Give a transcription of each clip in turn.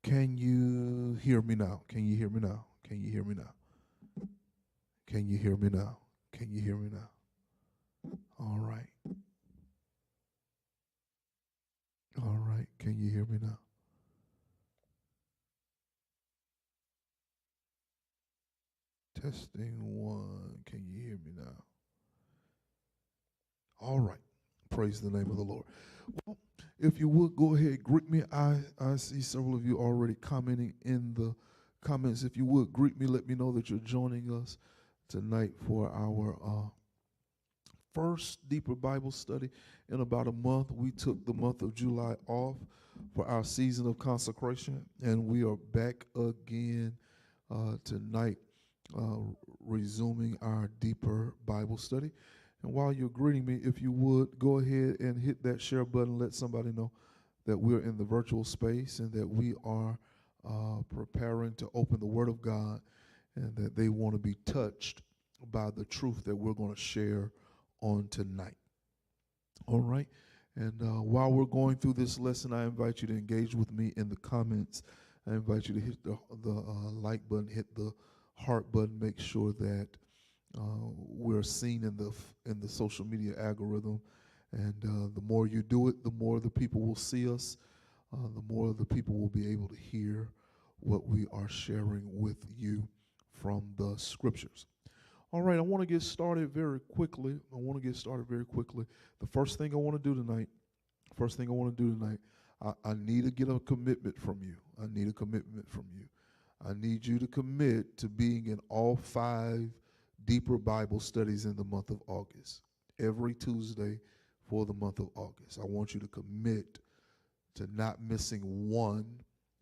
Can you hear me now? Can you hear me now? Can you hear me now? Can you hear me now? Can you hear me now? All right. All right. Can you hear me now? Testing one. Can you hear me now? All right. Praise the name of the Lord. Well, if you would go ahead, greet me. I see several of you already commenting in the comments. If you would greet me, let me know that you're joining us tonight for our first deeper Bible study in about a month. We took the month of July off for our season of consecration, and we are back again tonight, uh, resuming our deeper Bible study. And while you're greeting me, if you would go ahead and hit that share button, let somebody know that we're in the virtual space and that we are preparing to open the Word of God and that they want to be touched by the truth that we're going to share on tonight. All right. And while we're going through this lesson, I invite you to engage with me in the comments. I invite you to hit the like button, hit the heart button, make sure that we're seen in the social media algorithm. And the more you do it, the more the people will see us, the more the people will be able to hear what we are sharing with you from the scriptures. All right, I want to get started very quickly. The first thing I want to do tonight, I need to get a commitment from you. I need you to commit to being in all 5 deeper Bible studies in the month of August. Every Tuesday for the month of August. I want you to commit to not missing one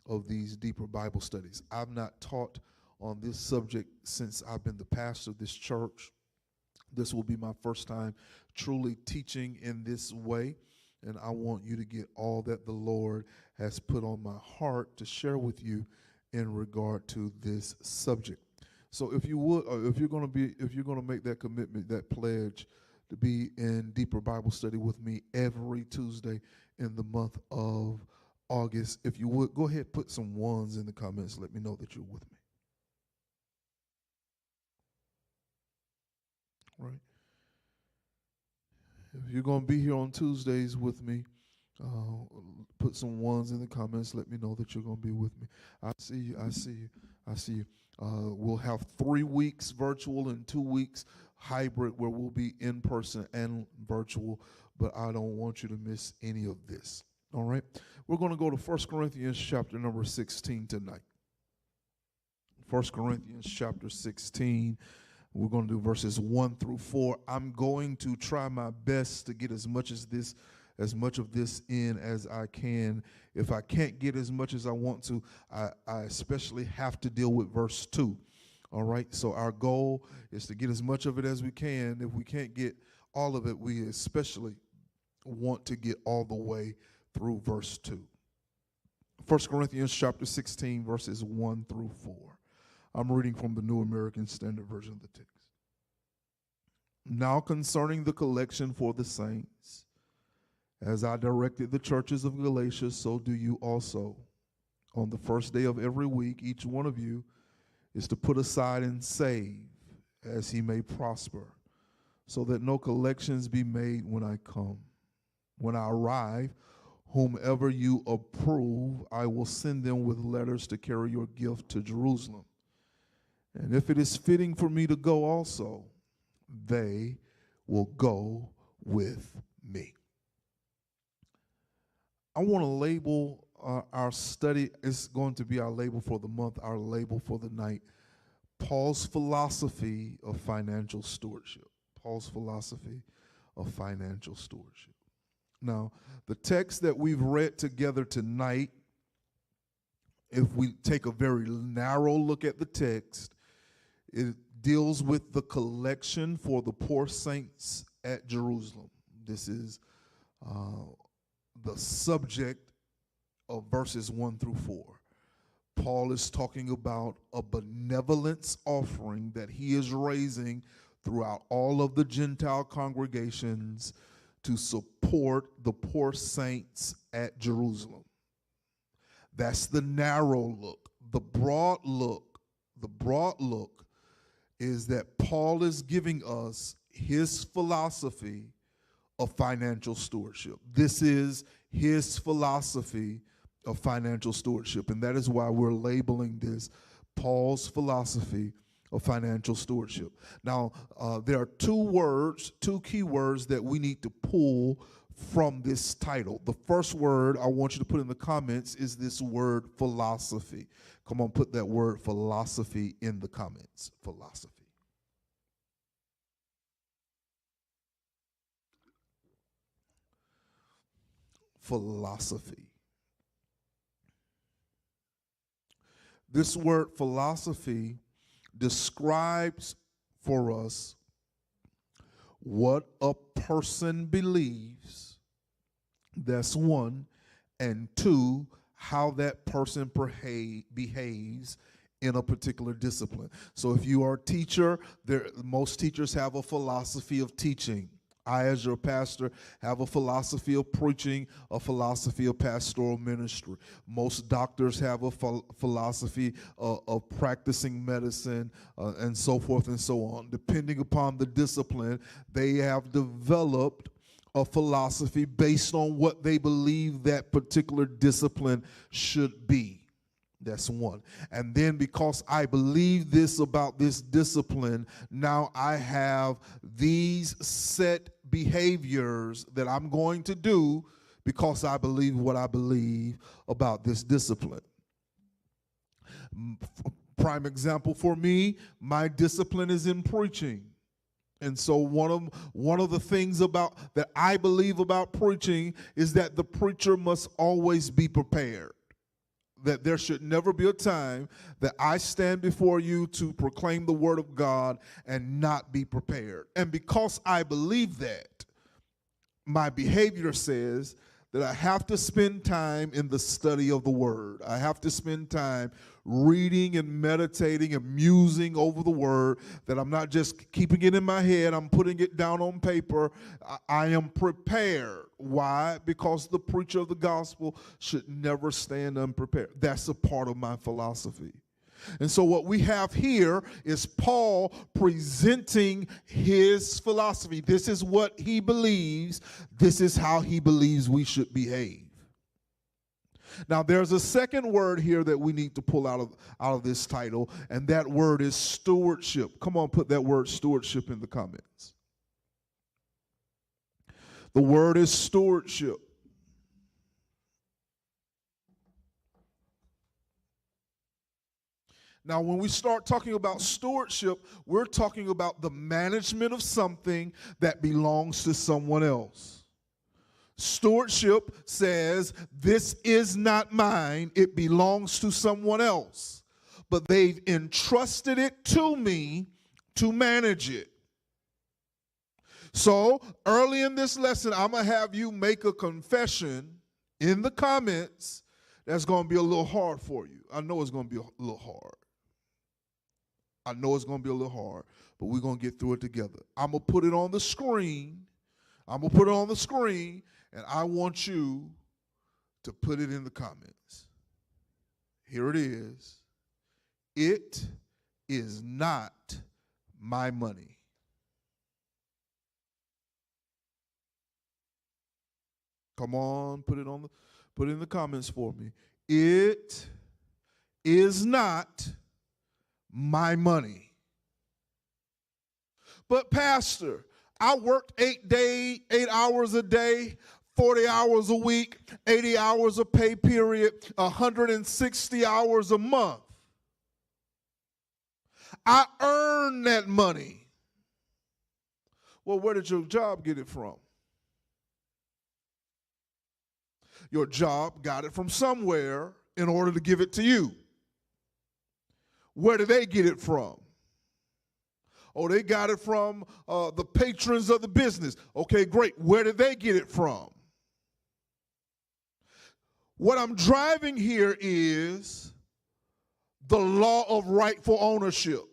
of these deeper Bible studies. I've not taught on this subject since I've been the pastor of this church. This will be my first time truly teaching in this way, and I want you to get all that the Lord has put on my heart to share with you in regard to this subject. So if you would, if you're going to make that commitment, that pledge to be in deeper Bible study with me every Tuesday in the month of August, if you would, go ahead, put some ones in the comments. Let me know that you're with me. Right. If you're going to be here on Tuesdays with me, put some ones in the comments. Let me know that you're going to be with me. I see you. We'll have 3 weeks virtual and 2 weeks hybrid where we'll be in person and virtual, but I don't want you to miss any of this. All right? We're going to go to 1 Corinthians chapter number 16 tonight. 1 Corinthians chapter 16. We're going to do verses 1 through 4. I'm going to try my best to get as much of this in as I can. If I can't get as much as I want to, I especially have to deal with verse 2. All right, so our goal is to get as much of it as we can. If we can't get all of it, we especially want to get all the way through verse 2. 1 Corinthians chapter 16, verses 1 through 4. I'm reading from the New American Standard Version of the text. Now concerning the collection for the saints, as I directed the churches of Galatia, so do you also. On the first day of every week, each one of you is to put aside and save, as he may prosper, so that no collections be made when I come. When I arrive, whomever you approve, I will send them with letters to carry your gift to Jerusalem. And if it is fitting for me to go also, they will go with me. I want to label our study, it's going to be our label for the month, our label for the night, Paul's philosophy of financial stewardship. Paul's philosophy of financial stewardship. Now, the text that we've read together tonight, if we take a very narrow look at the text, it deals with the collection for the poor saints at Jerusalem. This is the subject of verses 1 through 4. Paul is talking about a benevolence offering that he is raising throughout all of the Gentile congregations to support the poor saints at Jerusalem. That's the narrow look. The broad look is that Paul is giving us his philosophy of financial stewardship. This is his philosophy of financial stewardship, and that is why we're labeling this Paul's philosophy of financial stewardship. Now, there are two key words that we need to pull from this title. The first word I want you to put in the comments is this word philosophy. Come on, put that word philosophy in the comments. Philosophy. Philosophy. This word philosophy describes for us what a person believes, that's one, and two, how that person behaves in a particular discipline. So if you are a teacher, most teachers have a philosophy of teaching. I, as your pastor, have a philosophy of preaching, a philosophy of pastoral ministry. Most doctors have a philosophy of practicing medicine, and so forth and so on. Depending upon the discipline, they have developed a philosophy based on what they believe that particular discipline should be. That's one. And then because I believe this about this discipline, now I have these set behaviors that I'm going to do because I believe what I believe about this discipline. Prime example for me, my discipline is in preaching. And so one of the things that I believe about preaching is that the preacher must always be prepared. That there should never be a time that I stand before you to proclaim the word of God and not be prepared. And because I believe that, my behavior says that I have to spend time in the study of the word. I have to spend time reading and meditating and musing over the word, that I'm not just keeping it in my head, I'm putting it down on paper. I am prepared. Why? Because the preacher of the gospel should never stand unprepared. That's a part of my philosophy. And so what we have here is Paul presenting his philosophy. This is what he believes. This is how he believes we should behave. Now, there's a second word here that we need to pull out of this title, and that word is stewardship. Come on, put that word stewardship in the comments. The word is stewardship. Now, when we start talking about stewardship, we're talking about the management of something that belongs to someone else. Stewardship says, this is not mine, it belongs to someone else. But they've entrusted it to me to manage it. So, early in this lesson, I'm going to have you make a confession in the comments that's going to be a little hard for you. I know it's going to be a little hard. I know it's going to be a little hard, but we're going to get through it together. I'm going to put it on the screen. And I want you to put it in the comments. Here it is. It is not my money. Come on, put it in the comments for me. It is not my money. But Pastor, I worked 8 hours a day, 40 hours a week, 80 hours a pay period, 160 hours a month. I earned that money. Well, where did your job get it from? Your job got it from somewhere in order to give it to you. Where did they get it from? Oh, they got it from the patrons of the business. Okay, great. Where did they get it from? What I'm driving here is the law of rightful ownership,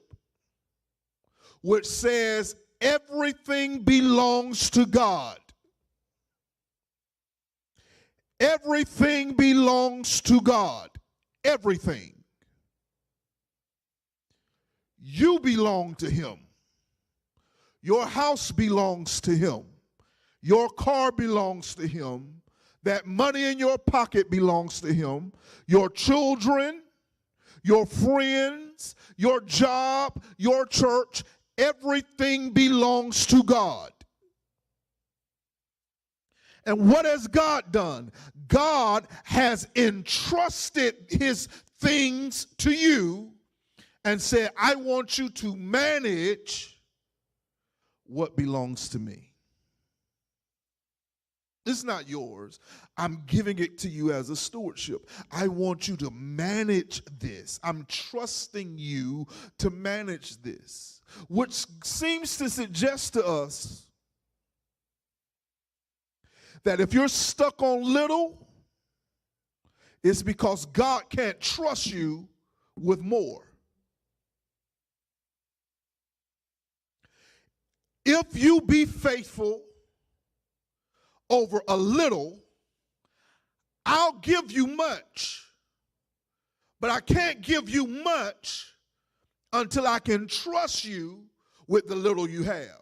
which says everything belongs to God. Everything belongs to God. everything. You belong to him. Your house belongs to him. Your car belongs to him. That money in your pocket belongs to him. Your children, your friends, your job, your church, everything belongs to God. And what has God done? God has entrusted his things to you and said, I want you to manage what belongs to me. It's not yours. I'm giving it to you as a stewardship. I want you to manage this. I'm trusting you to manage this, which seems to suggest to us that if you're stuck on little, it's because God can't trust you with more. If you be faithful over a little, I'll give you much, but I can't give you much until I can trust you with the little you have.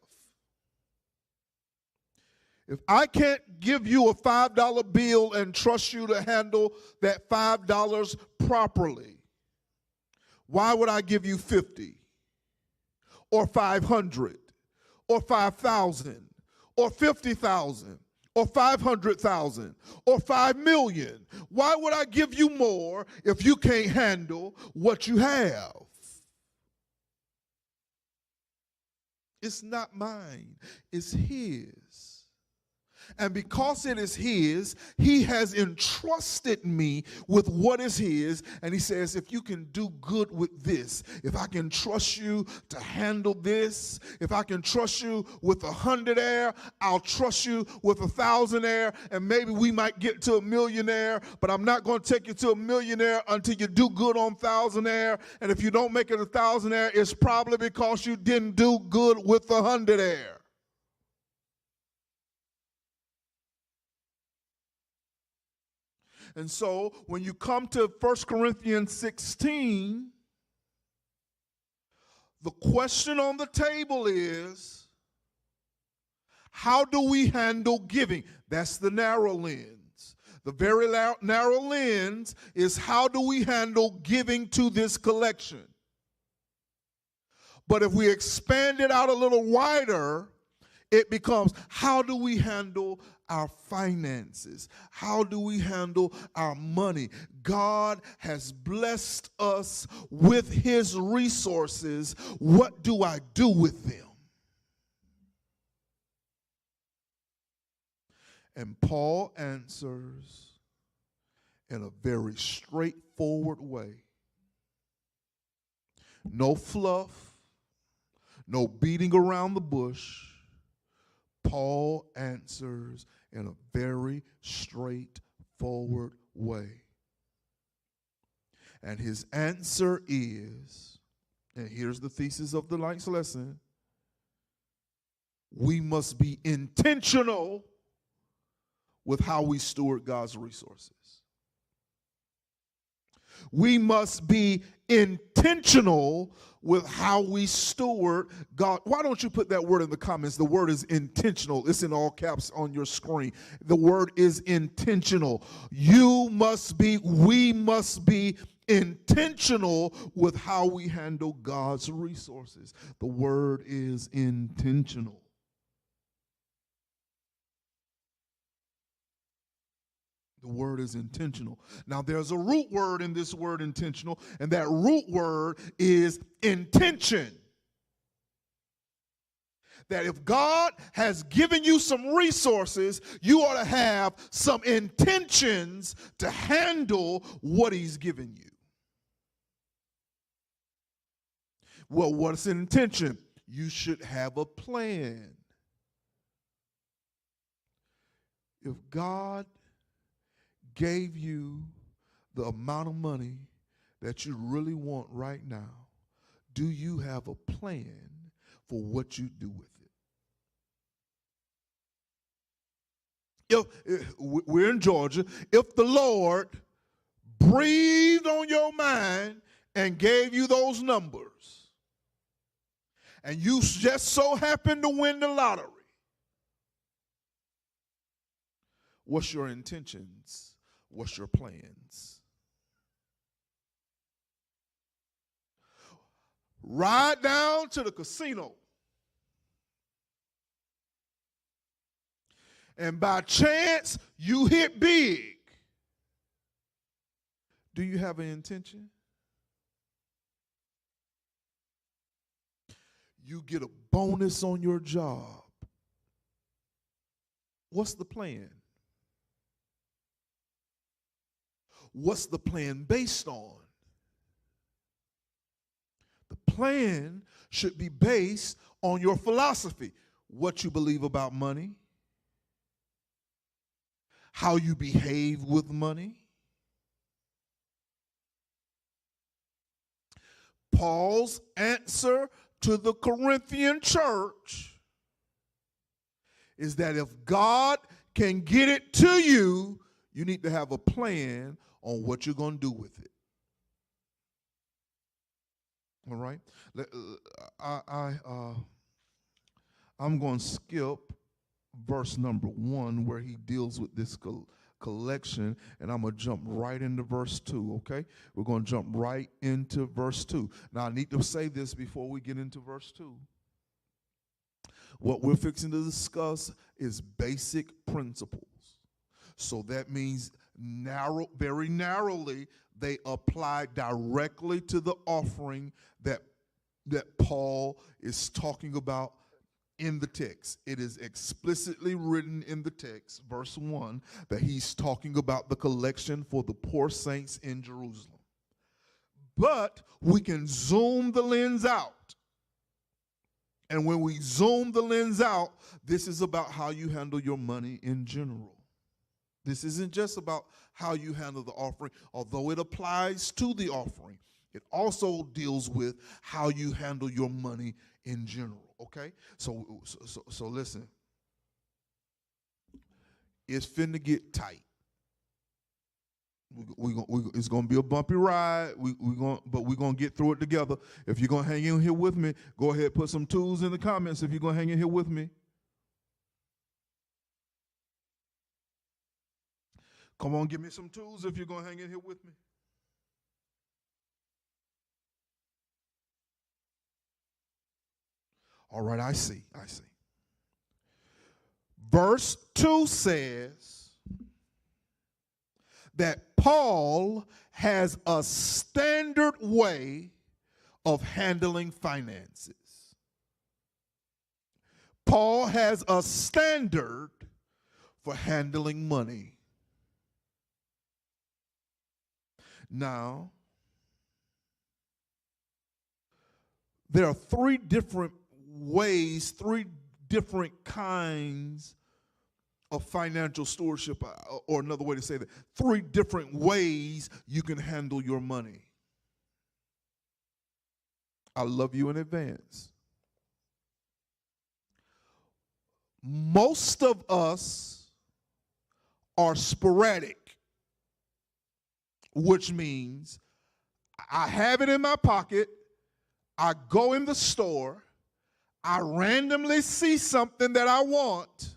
If I can't give you a $5 bill and trust you to handle that $5 properly, why would I give you 50 or 500 or 5,000 or 50,000 or 500,000 or 5 million? Why would I give you more if you can't handle what you have? It's not mine, it's his. And because it is his, he has entrusted me with what is his. And he says, if you can do good with this, if I can trust you to handle this, if I can trust you with 100 air, I'll trust you with 1,000 air. And maybe we might get to a millionaire, but I'm not going to take you to a millionaire until you do good on 1,000 air. And if you don't make it 1,000 air, it's probably because you didn't do good with 100 air. And so when you come to 1 Corinthians 16, the question on the table is, how do we handle giving? That's the narrow lens. The very narrow lens is, how do we handle giving to this collection? But if we expand it out a little wider, it becomes, how do we handle our finances? How do we handle our money? God has blessed us with his resources. What do I do with them? And Paul answers in a very straightforward way. No fluff, no beating around the bush. Paul answers in a very straightforward way. And his answer is, and here's the thesis of tonight's lesson, we must be intentional with how we steward God's resources. We must be intentional with how we steward God. Why don't you put that word in the comments? The word is intentional. It's in all caps on your screen. The word is intentional. We must be intentional with how we handle God's resources. The word is intentional. The word is intentional. Now, there's a root word in this word intentional, and that root word is intention. That if God has given you some resources, you ought to have some intentions to handle what he's given you. Well, what's an intention? You should have a plan. If God gave you the amount of money that you really want right now, do you have a plan for what you do with it? If we're in Georgia, if the Lord breathed on your mind and gave you those numbers, and you just so happen to win the lottery, what's your intentions? What's your plans? Ride down to the casino, and by chance you hit big. Do you have an intention? You get a bonus on your job. What's the plan? What's the plan based on? The plan should be based on your philosophy, what you believe about money, how you behave with money. Paul's answer to the Corinthian church is that if God can get it to you, you need to have a plan on what you're going to do with it. All right? I'm going to skip verse number 1 where he deals with this collection, and I'm going to jump right into verse 2, okay? We're going to jump right into verse 2. Now, I need to say this before we get into verse 2. What we're fixing to discuss is basic principles. So that means very narrowly, they apply directly to the offering that Paul is talking about in the text. It is explicitly written in the text, verse 1, that he's talking about the collection for the poor saints in Jerusalem. But we can zoom the lens out. And when we zoom the lens out, this is about how you handle your money in general. This isn't just about how you handle the offering, although it applies to the offering. It also deals with how you handle your money in general, okay? So listen. It's finna get tight. It's gonna be a bumpy ride. But we're gonna get through it together. If you're gonna hang in here with me, go ahead, put some twos in the comments if you're gonna hang in here with me. Come on, give me some twos if you're gonna hang in here with me. All right, I see. Verse 2 says that Paul has a standard way of handling finances. Paul has a standard for handling money. Now, there are three different ways, three different kinds of financial stewardship, or another way to say that, three different ways you can handle your money. I love you in advance. Most of us are sporadic, which means I have it in my pocket, I go in the store, I randomly see something that I want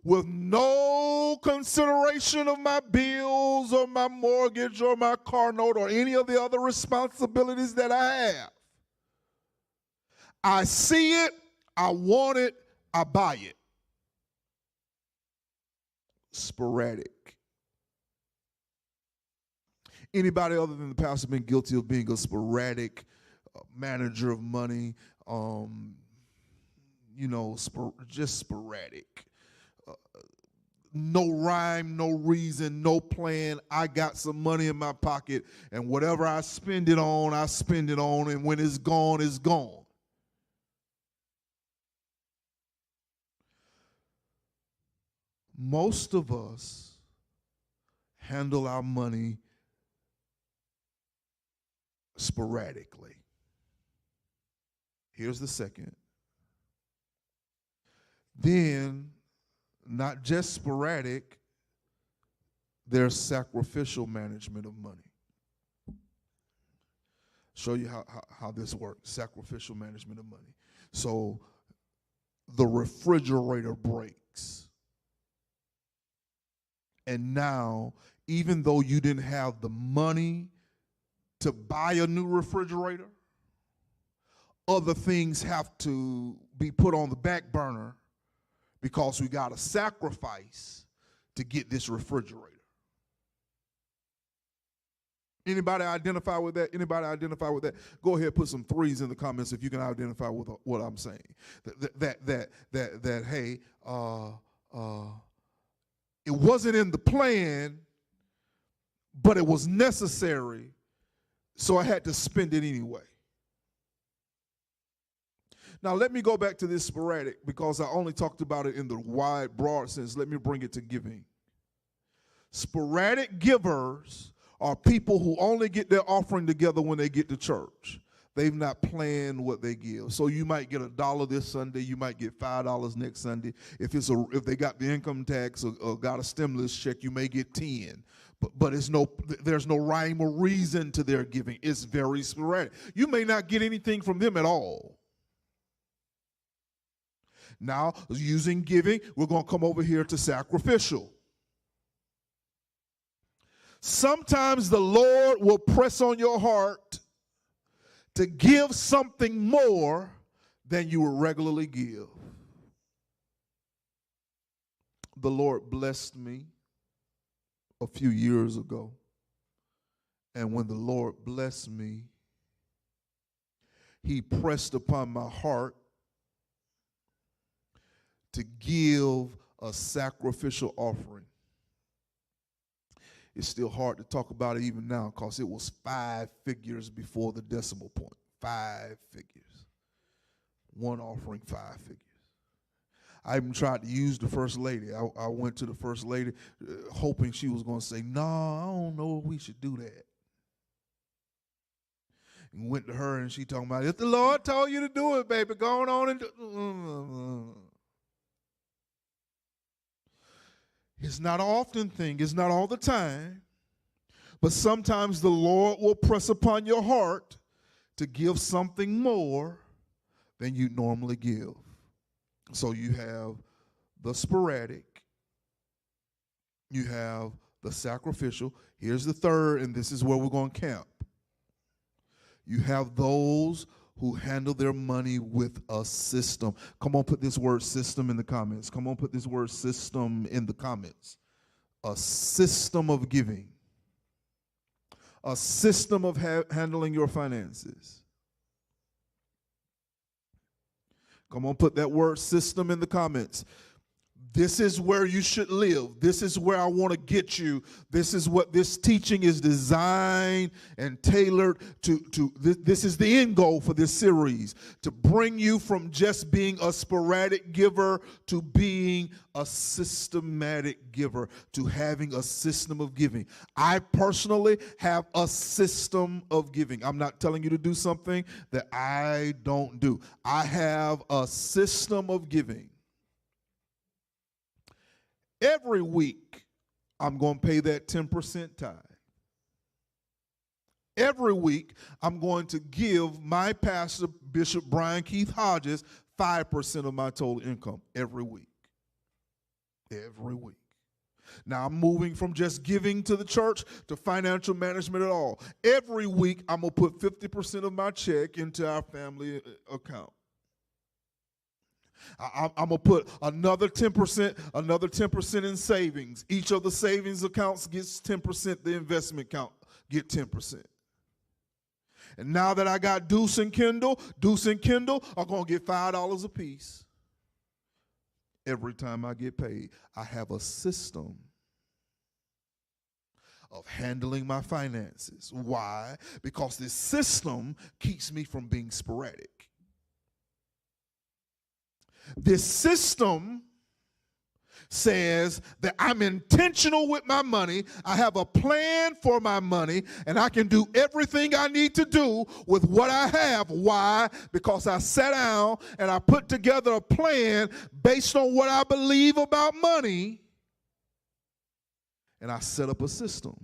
with no consideration of my bills or my mortgage or my car note or any of the other responsibilities that I have. I see it, I want it, I buy it. Sporadic. Anybody other than the pastor been guilty of being a sporadic manager of money? Just sporadic. No rhyme, no reason, no plan. I got some money in my pocket, and whatever I spend it on, and when it's gone, it's gone. Most of us handle our money sporadically. Here's the second. Then, not just sporadic, there's sacrificial management of money. Show you how this works, sacrificial management of money. So the refrigerator breaks. And now, even though you didn't have the money to buy a new refrigerator, other things have to be put on the back burner because we got to sacrifice to get this refrigerator. Anybody identify with that? Anybody identify with that? Go ahead, put some threes in the comments if you can identify with what I'm saying. That hey, it wasn't in the plan, but it was necessary, so I had to spend it anyway. Now, let me go back to this sporadic because I only talked about it in the wide, broad sense. Let me bring it to giving. Sporadic givers are people who only get their offering together when they get to church. They've not planned what they give. So you might get $1 this Sunday. You might get $5 next Sunday. If they got the income tax or got a stimulus check, you may get 10. But there's no rhyme or reason to their giving. It's very sporadic. You may not get anything from them at all. Now, using giving, we're going to come over here to sacrificial. Sometimes the Lord will press on your heart to give something more than you would regularly give. The Lord blessed me a few years ago. And when the Lord blessed me, He pressed upon my heart to give a sacrificial offering. It's still hard to talk about it even now because it was 5 figures before the decimal point. 5 figures. One offering, 5 figures. I even tried to use the first lady. I went to the first lady hoping she was going to say, no, I don't know if we should do that. And went to her and she talking about, if the Lord told you to do it, baby, go on and do it. It's not an often thing. It's not all the time. But sometimes the Lord will press upon your heart to give something more than you normally give. So you have the sporadic. You have the sacrificial. Here's the third, and this is where we're going to camp. You have those who handle their money with a system. Come on, put this word system in the comments. Come on, put this word system in the comments. A system of giving. A system of handling your finances. Come on, put that word system in the comments. This is where you should live. This is where I want to get you. This is what this teaching is designed and tailored to. This is the end goal for this series, to bring you from just being a sporadic giver to being a systematic giver, to having a system of giving. I personally have a system of giving. I'm not telling you to do something that I don't do. I have a system of giving. Every week, I'm going to pay that 10% tithe. Every week, I'm going to give my pastor, Bishop Brian Keith Hodges, 5% of my total income every week. Every week. Now, I'm moving from just giving to the church to financial management at all. Every week, I'm going to put 50% of my check into our family account. I'm going to put another 10% in savings. Each of the savings accounts gets 10%. The investment account get 10%. And now that I got Deuce and Kendall are going to get $5 a piece. Every time I get paid, I have a system of handling my finances. Why? Because this system keeps me from being sporadic. This system says that I'm intentional with my money. I have a plan for my money, and I can do everything I need to do with what I have. Why? Because I sat down and I put together a plan based on what I believe about money, and I set up a system.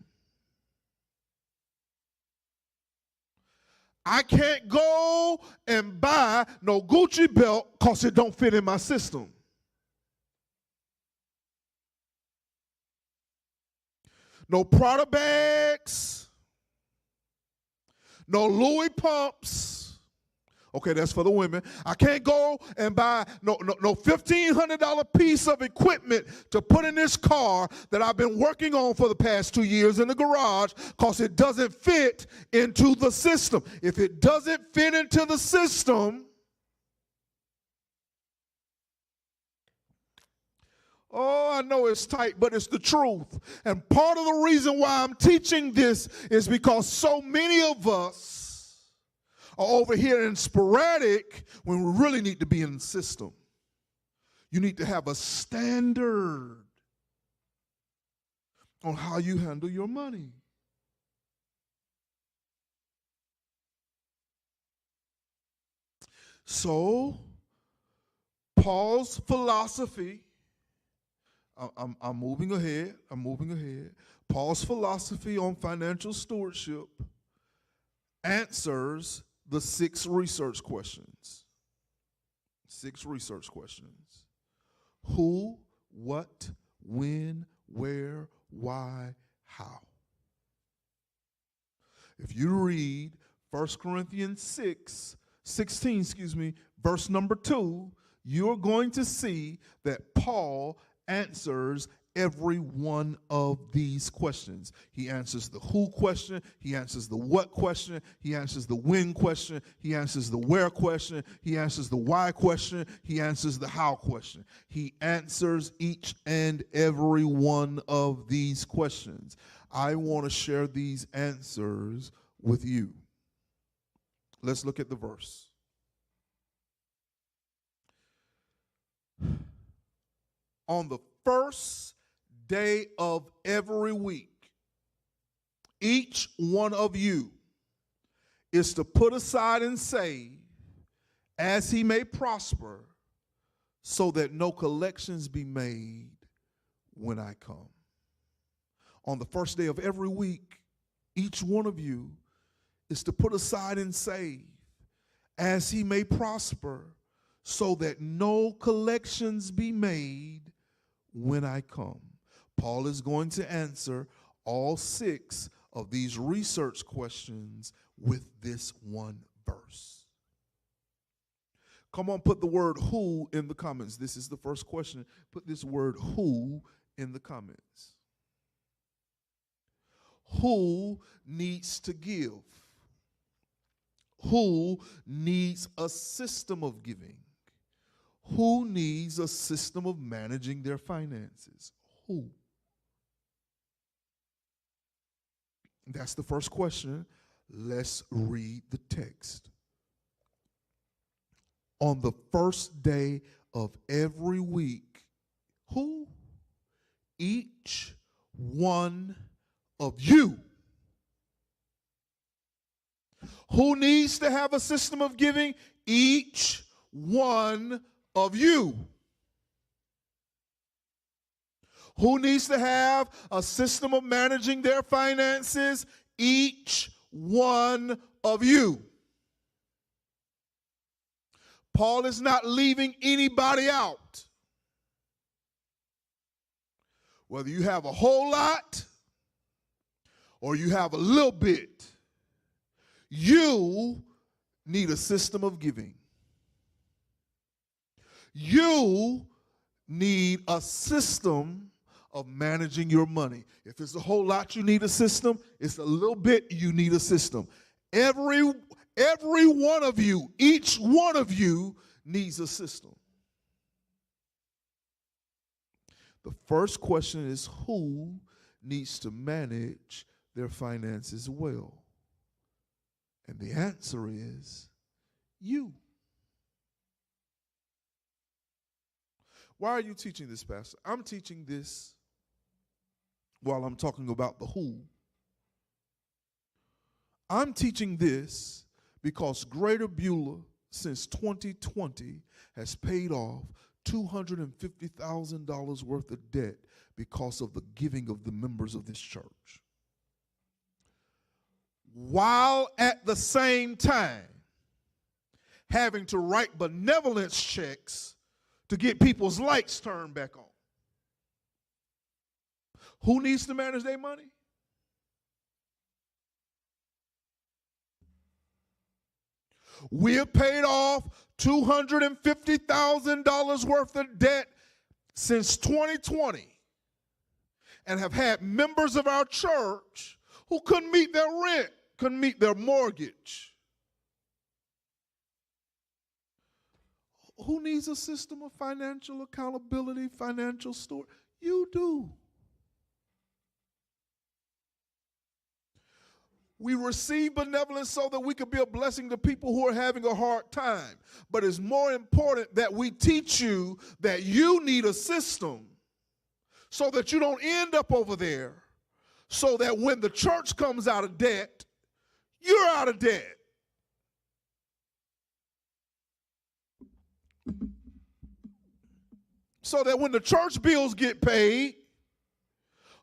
I can't go and buy no Gucci belt because it don't fit in my system. No Prada bags, no Louis pumps. Okay, that's for the women. I can't go and buy no $1,500 piece of equipment to put in this car that I've been working on for the past 2 years in the garage because it doesn't fit into the system. If it doesn't fit into the system, oh, I know it's tight, but it's the truth. And part of the reason why I'm teaching this is because so many of us are over here in sporadic when we really need to be in the system. You need to have a standard on how you handle your money. So, Paul's philosophy, I'm moving ahead. Paul's philosophy on financial stewardship answers the 6 research questions. 6 research questions. Who, what, when, where, why, how. If you read 1 Corinthians 16, verse number 2, you're going to see that Paul answers every one of these questions. He answers the who question, he answers the what question, he answers the when question, he answers the where question, he answers the why question, he answers the how question. He answers each and every one of these questions. I want to share these answers with you. Let's look at the verse. On the first day of every week, each one of you is to put aside and save as he may prosper, so that no collections be made when I come. On the first day of every week, each one of you is to put aside and save as he may prosper, so that no collections be made when I come. Paul is going to answer all 6 of these research questions with this one verse. Come on, put the word who in the comments. This is the first question. Put this word who in the comments. Who needs to give? Who needs a system of giving? Who needs a system of managing their finances? Who? That's the first question. Let's read the text. On the first day of every week, who? Each one of you. Who needs to have a system of giving? Each one of you. Who needs to have a system of managing their finances? Each one of you. Paul is not leaving anybody out. Whether you have a whole lot or you have a little bit, you need a system of giving. You need a system of managing your money. If it's a whole lot, you need a system. It's a little bit, you need a system. Every one of you, each one of you needs a system. The first question is, who needs to manage their finances well? And the answer is you. Why are you teaching this, Pastor? I'm teaching this while I'm talking about the who. I'm teaching this because Greater Beulah, since 2020, has paid off $250,000 worth of debt because of the giving of the members of this church, while at the same time having to write benevolence checks to get people's lights turned back on. Who needs to manage their money? We have paid off $250,000 worth of debt since 2020 and have had members of our church who couldn't meet their rent, couldn't meet their mortgage. Who needs a system of financial accountability, financial steward? You do. We receive benevolence so that we could be a blessing to people who are having a hard time. But it's more important that we teach you that you need a system so that you don't end up over there, so that when the church comes out of debt, you're out of debt. So that when the church bills get paid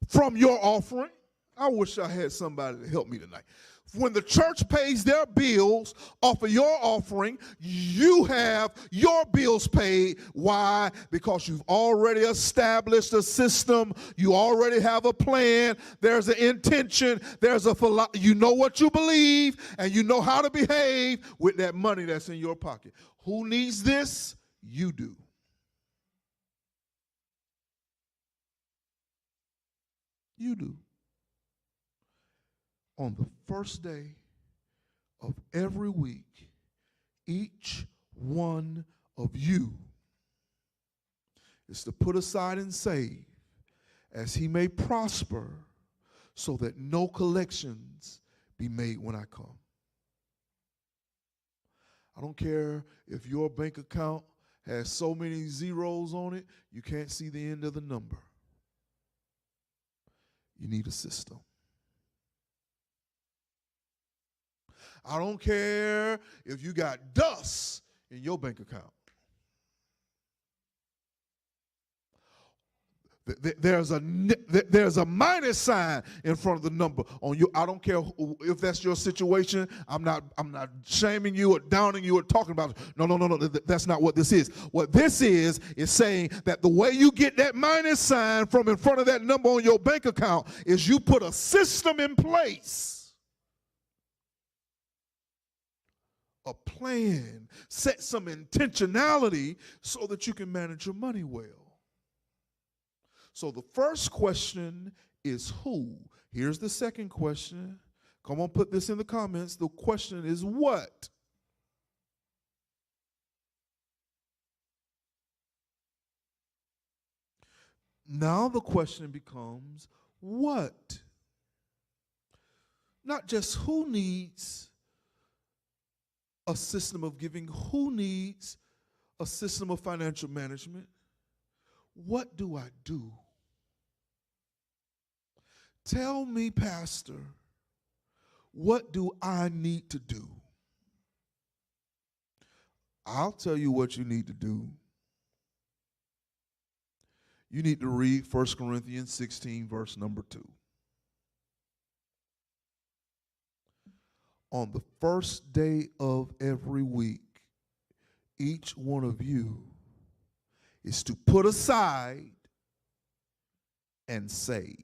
from your offering, I wish I had somebody to help me tonight. When the church pays their bills off of your offering, you have your bills paid. Why? Because you've already established a system. You already have a plan. There's an intention. You know what you believe, and you know how to behave with that money that's in your pocket. Who needs this? You do. You do. On the first day of every week, each one of you is to put aside and save as he may prosper, so that no collections be made when I come. I don't care if your bank account has so many zeros on it, you can't see the end of the number. You need a system. I don't care if you got dust in your bank account. There's a minus sign in front of the number on you. I don't care if that's your situation. I'm not shaming you or downing you or talking about it. No. That's not what this is. What this is saying that the way you get that minus sign from in front of that number on your bank account is you put a system in place. A plan, set some intentionality so that you can manage your money well. So the first question is who? Here's the second question. Come on, put this in the comments. The question is what? Now the question becomes what? Not just who needs a system of giving, who needs a system of financial management? What do I do? Tell me, Pastor, what do I need to do? I'll tell you what you need to do. You need to read 1 Corinthians 16, verse number 2. On the first day of every week, each one of you is to put aside and save.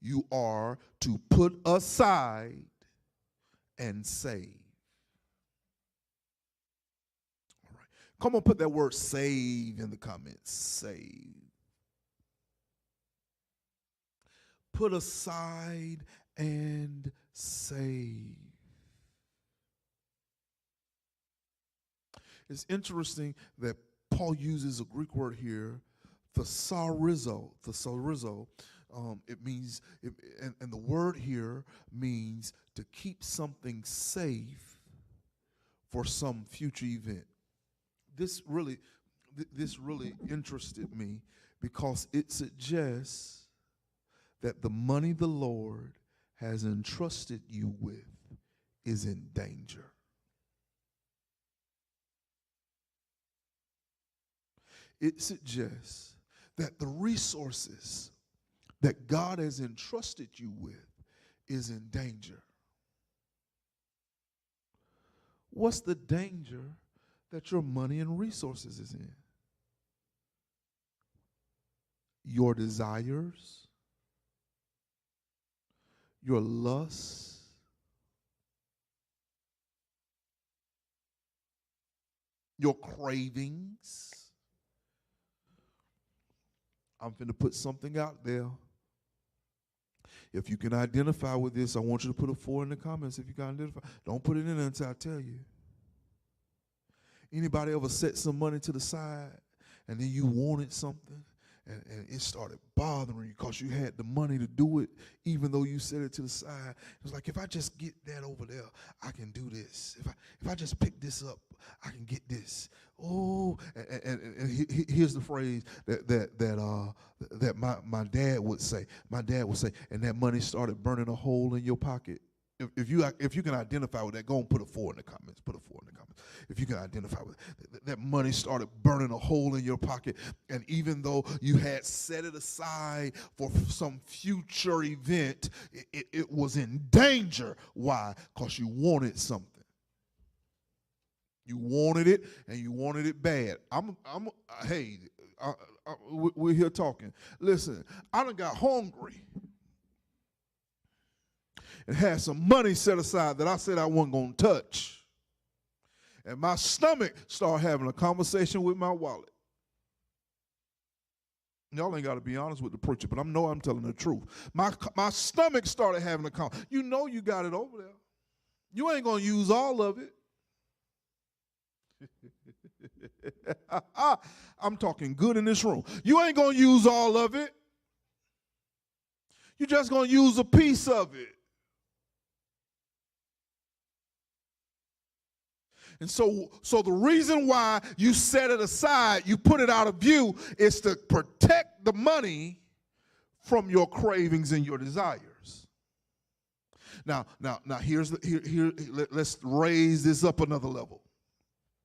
You are to put aside and save. All right. Come on, put that word save in the comments. Save. Put aside and save. It's interesting that Paul uses a Greek word here, thesaurizo. It means, and the word here means to keep something safe for some future event. This really interested me because it suggests that the money the Lord has entrusted you with is in danger. it suggests that the resources that God has entrusted you with is in danger. What's the danger that your money and resources is in? Your desires, your lusts, your cravings. I'm finna put something out there. If you can identify with this, I want you to put a 4 in the comments if you can identify. Don't put it in there until I tell you. Anybody ever set some money to the side and then you wanted something and it started bothering you because you had the money to do it even though you set it to the side? It was like, if I just get that over there, I can do this. If I just pick this up, I can get this. Oh, and here's the phrase that my dad would say. My dad would say, and that money started burning a hole in your pocket. If you can identify with that, go and put a 4 in the comments. Put a 4 in the comments. If you can identify with it, that money started burning a hole in your pocket, and even though you had set it aside for some future event, it was in danger. Why? Because you wanted something. You wanted it, and you wanted it bad. We're here talking. Listen, I done got hungry and had some money set aside that I said I wasn't going to touch. And my stomach started having a conversation with my wallet. Y'all ain't got to be honest with the preacher, but I know I'm telling the truth. My stomach started having a conversation. You know you got it over there. You ain't going to use all of it. I'm talking good in this room. You ain't going to use all of it. You're just going to use a piece of it. And so the reason why you set it aside, you put it out of view, is to protect the money from your cravings and your desires. Now let's raise this up another level.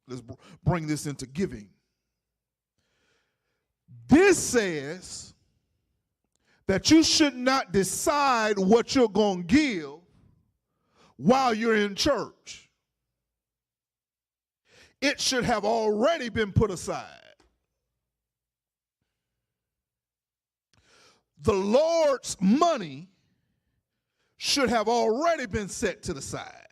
Let's bring this into giving. This says that you should not decide what you're going to give while you're in church. It should have already been put aside. The Lord's money should have already been set to the side.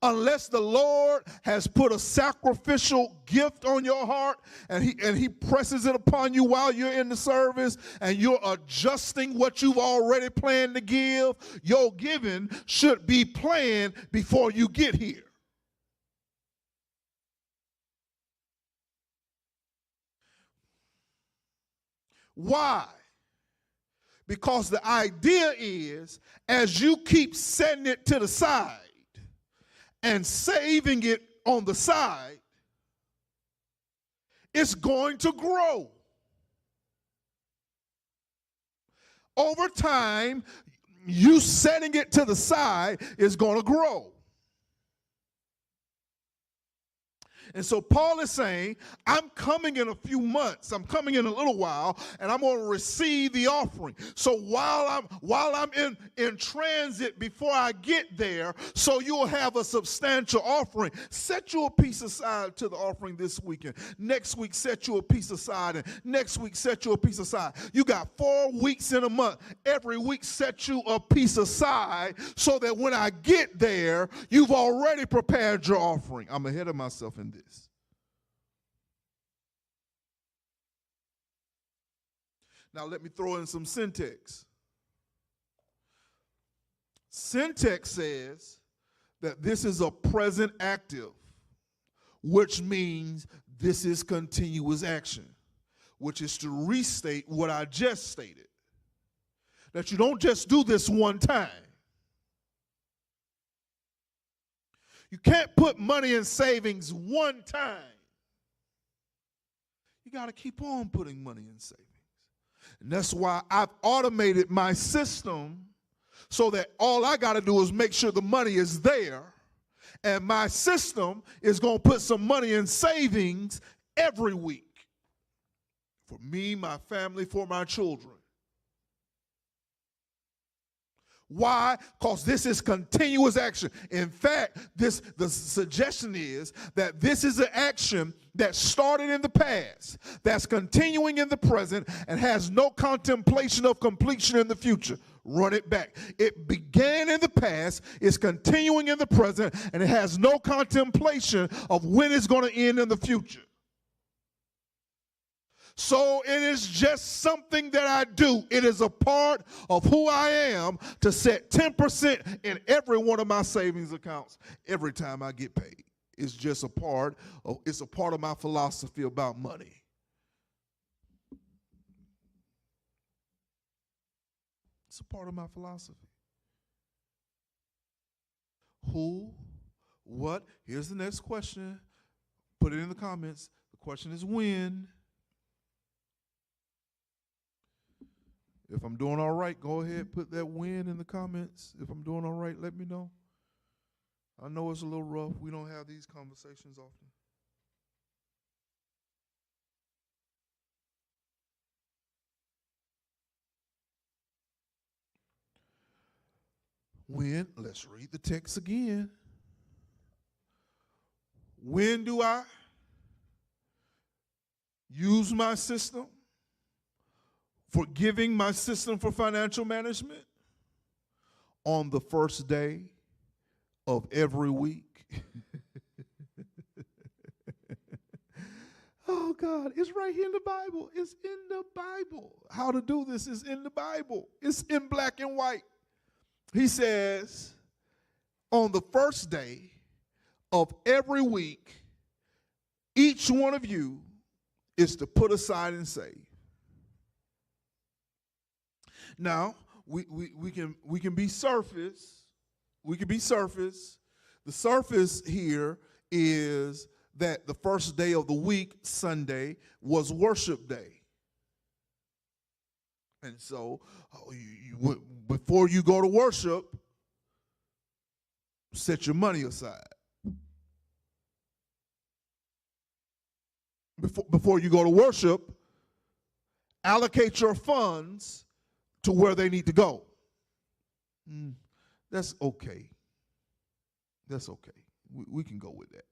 Unless the Lord has put a sacrificial gift on your heart and he presses it upon you while you're in the service and you're adjusting what you've already planned to give, your giving should be planned before you get here. Why? Because the idea is, as you keep setting it to the side and saving it on the side, it's going to grow. Over time, you setting it to the side is going to grow. And so Paul is saying, I'm coming in a few months, I'm coming in a little while, and I'm going to receive the offering. So while I'm in transit before I get there, so you'll have a substantial offering. Set you a piece aside to the offering this weekend. Next week, set you a piece aside, and next week, set you a piece aside. You got 4 weeks in a month. Every week, set you a piece aside so that when I get there, you've already prepared your offering. I'm ahead of myself in this. Now let me throw in some syntax. Syntax says that this is a present active, which means this is continuous action, which is to restate what I just stated. That you don't just do this one time. You can't put money in savings one time. You got to keep on putting money in savings. And that's why I've automated my system so that all I got to do is make sure the money is there. And my system is going to put some money in savings every week for me, my family, for my children. Why? Because this is continuous action. In fact, the suggestion is that this is an action that started in the past, that's continuing in the present, and has no contemplation of completion in the future. Run it back. It began in the past, is continuing in the present, and it has no contemplation of when it's going to end in the future. So it is just something that I do. It is a part of who I am to set 10% in every one of my savings accounts every time I get paid. It's just a part of my philosophy about money. It's a part of my philosophy. Who, what? Here's the next question. Put it in the comments. The question is when. If I'm doing all right, go ahead, put that win in the comments. If I'm doing all right, let me know. I know it's a little rough. We don't have these conversations often. When, let's read the text again. When do I use my system? Forgiving my system for financial management on the first day of every week. Oh God, it's right here in the Bible. It's in the Bible. How to do this is in the Bible. It's in black and white. He says, on the first day of every week, each one of you is to put aside and save. Now, we can be surface. We can be surface. The surface here is that the first day of the week, Sunday, was worship day. And so, before you go to worship, set your money aside. Before you go to worship, allocate your funds to where they need to go. That's okay. That's okay. We can go with that.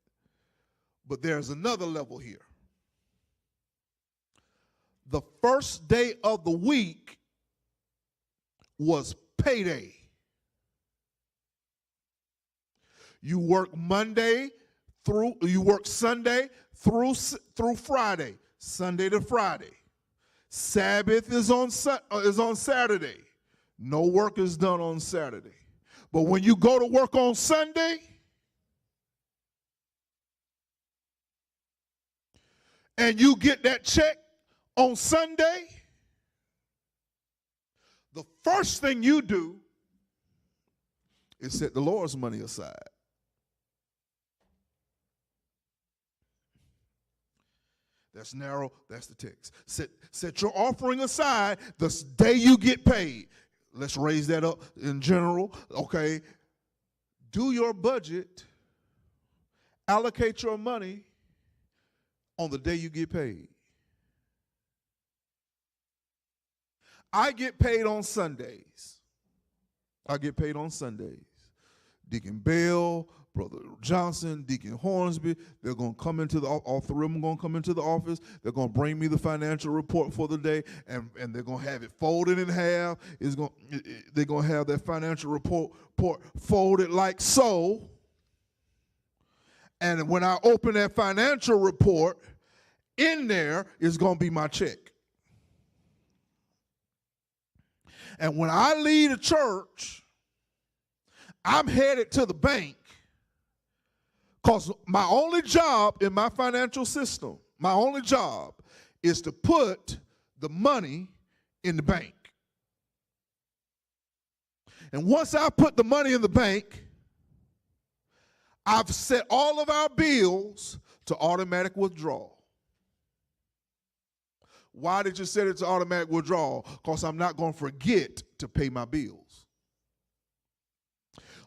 But there's another level here. The first day of the week was payday. You work Sunday through Friday, Sunday to Friday. Sabbath is on Saturday. No work is done on Saturday. But when you go to work on Sunday, and you get that check on Sunday, the first thing you do is set the Lord's money aside. That's narrow, that's the text. Set your offering aside the day you get paid. Let's raise that up in general, okay? Do your budget, allocate your money on the day you get paid. I get paid on Sundays. Deacon Bell, Brother Johnson, Deacon Hornsby, they're going to come into all three of them are going to come into the office. They're going to bring me the financial report for the day, and they're going to have it folded in half. They're going to have that financial report folded like so. And when I open that financial report, in there is going to be my check. And when I leave the church, I'm headed to the bank, because my only job in my financial system, my only job is to put the money in the bank. And once I put the money in the bank, I've set all of our bills to automatic withdrawal. Why did you set it to automatic withdrawal? Because I'm not going to forget to pay my bills.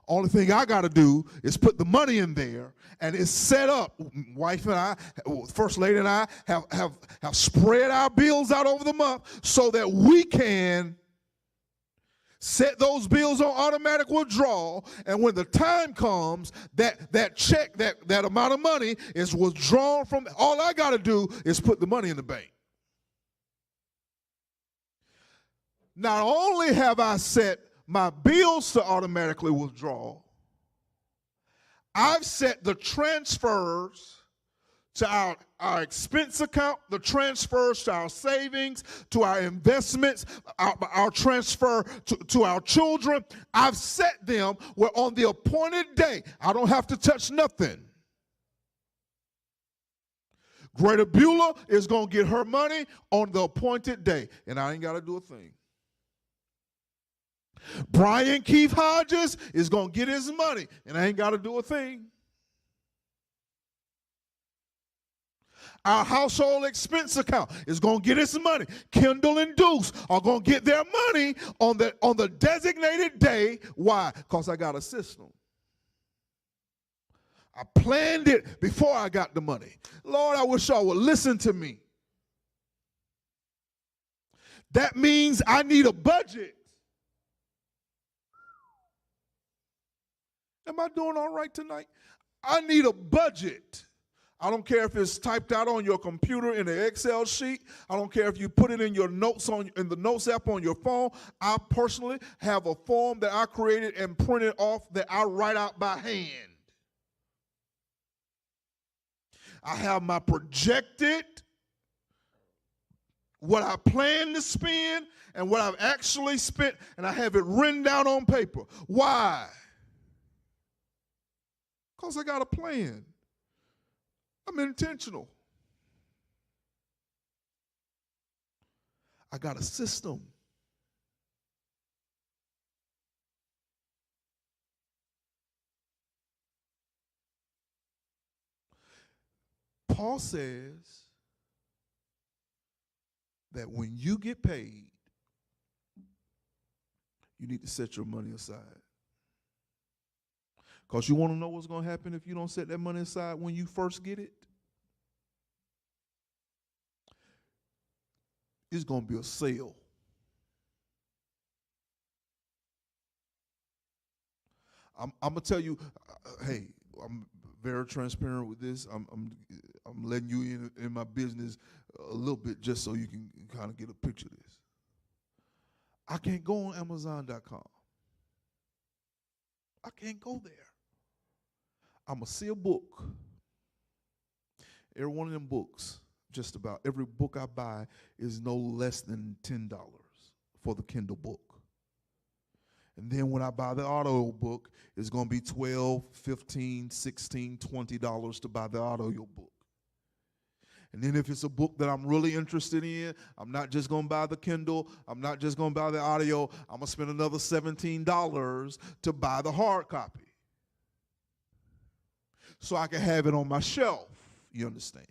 Only thing I got to do is put the money in there, and it's set up. Wife and I, First Lady and I have spread our bills out over the month so that we can set those bills on automatic withdrawal, and when the time comes, that check, that amount of money is withdrawn from, all I got to do is put the money in the bank. Not only have I set my bills to automatically withdraw, I've set the transfers to our expense account, the transfers to our savings, to our investments, our transfer to our children. I've set them where on the appointed day, I don't have to touch nothing. Greater Beulah is going to get her money on the appointed day, and I ain't got to do a thing. Brian Keith Hodges is going to get his money, and I ain't got to do a thing. Our household expense account is going to get its money. Kendall and Deuce are going to get their money on the designated day. Why? Because I got a system. I planned it before I got the money. Lord, I wish y'all would listen to me. That means I need a budget. Am I doing all right tonight? I need a budget. I don't care if it's typed out on your computer in an Excel sheet. I don't care if you put it in your notes in the notes app on your phone. I personally have a form that I created and printed off that I write out by hand. I have my projected, what I plan to spend, and what I've actually spent, and I have it written down on paper. Why? Because I got a plan. I'm intentional. I got a system. Paul says that when you get paid, you need to set your money aside. Because you want to know what's going to happen if you don't set that money aside when you first get it? It's going to be a sale. I'm going to tell you, hey, I'm very transparent with this. I'm letting you in my business a little bit just so you can kind of get a picture of this. I can't go on Amazon.com. I can't go there. I'm going to see a book. Every one of them books, just about every book I buy is no less than $10 for the Kindle book. And then when I buy the audio book, it's going to be $12, $15, $16, $20 to buy the audio book. And then if it's a book that I'm really interested in, I'm not just going to buy the Kindle. I'm not just going to buy the audio. I'm going to spend another $17 to buy the hard copy, so I can have it on my shelf, you understand?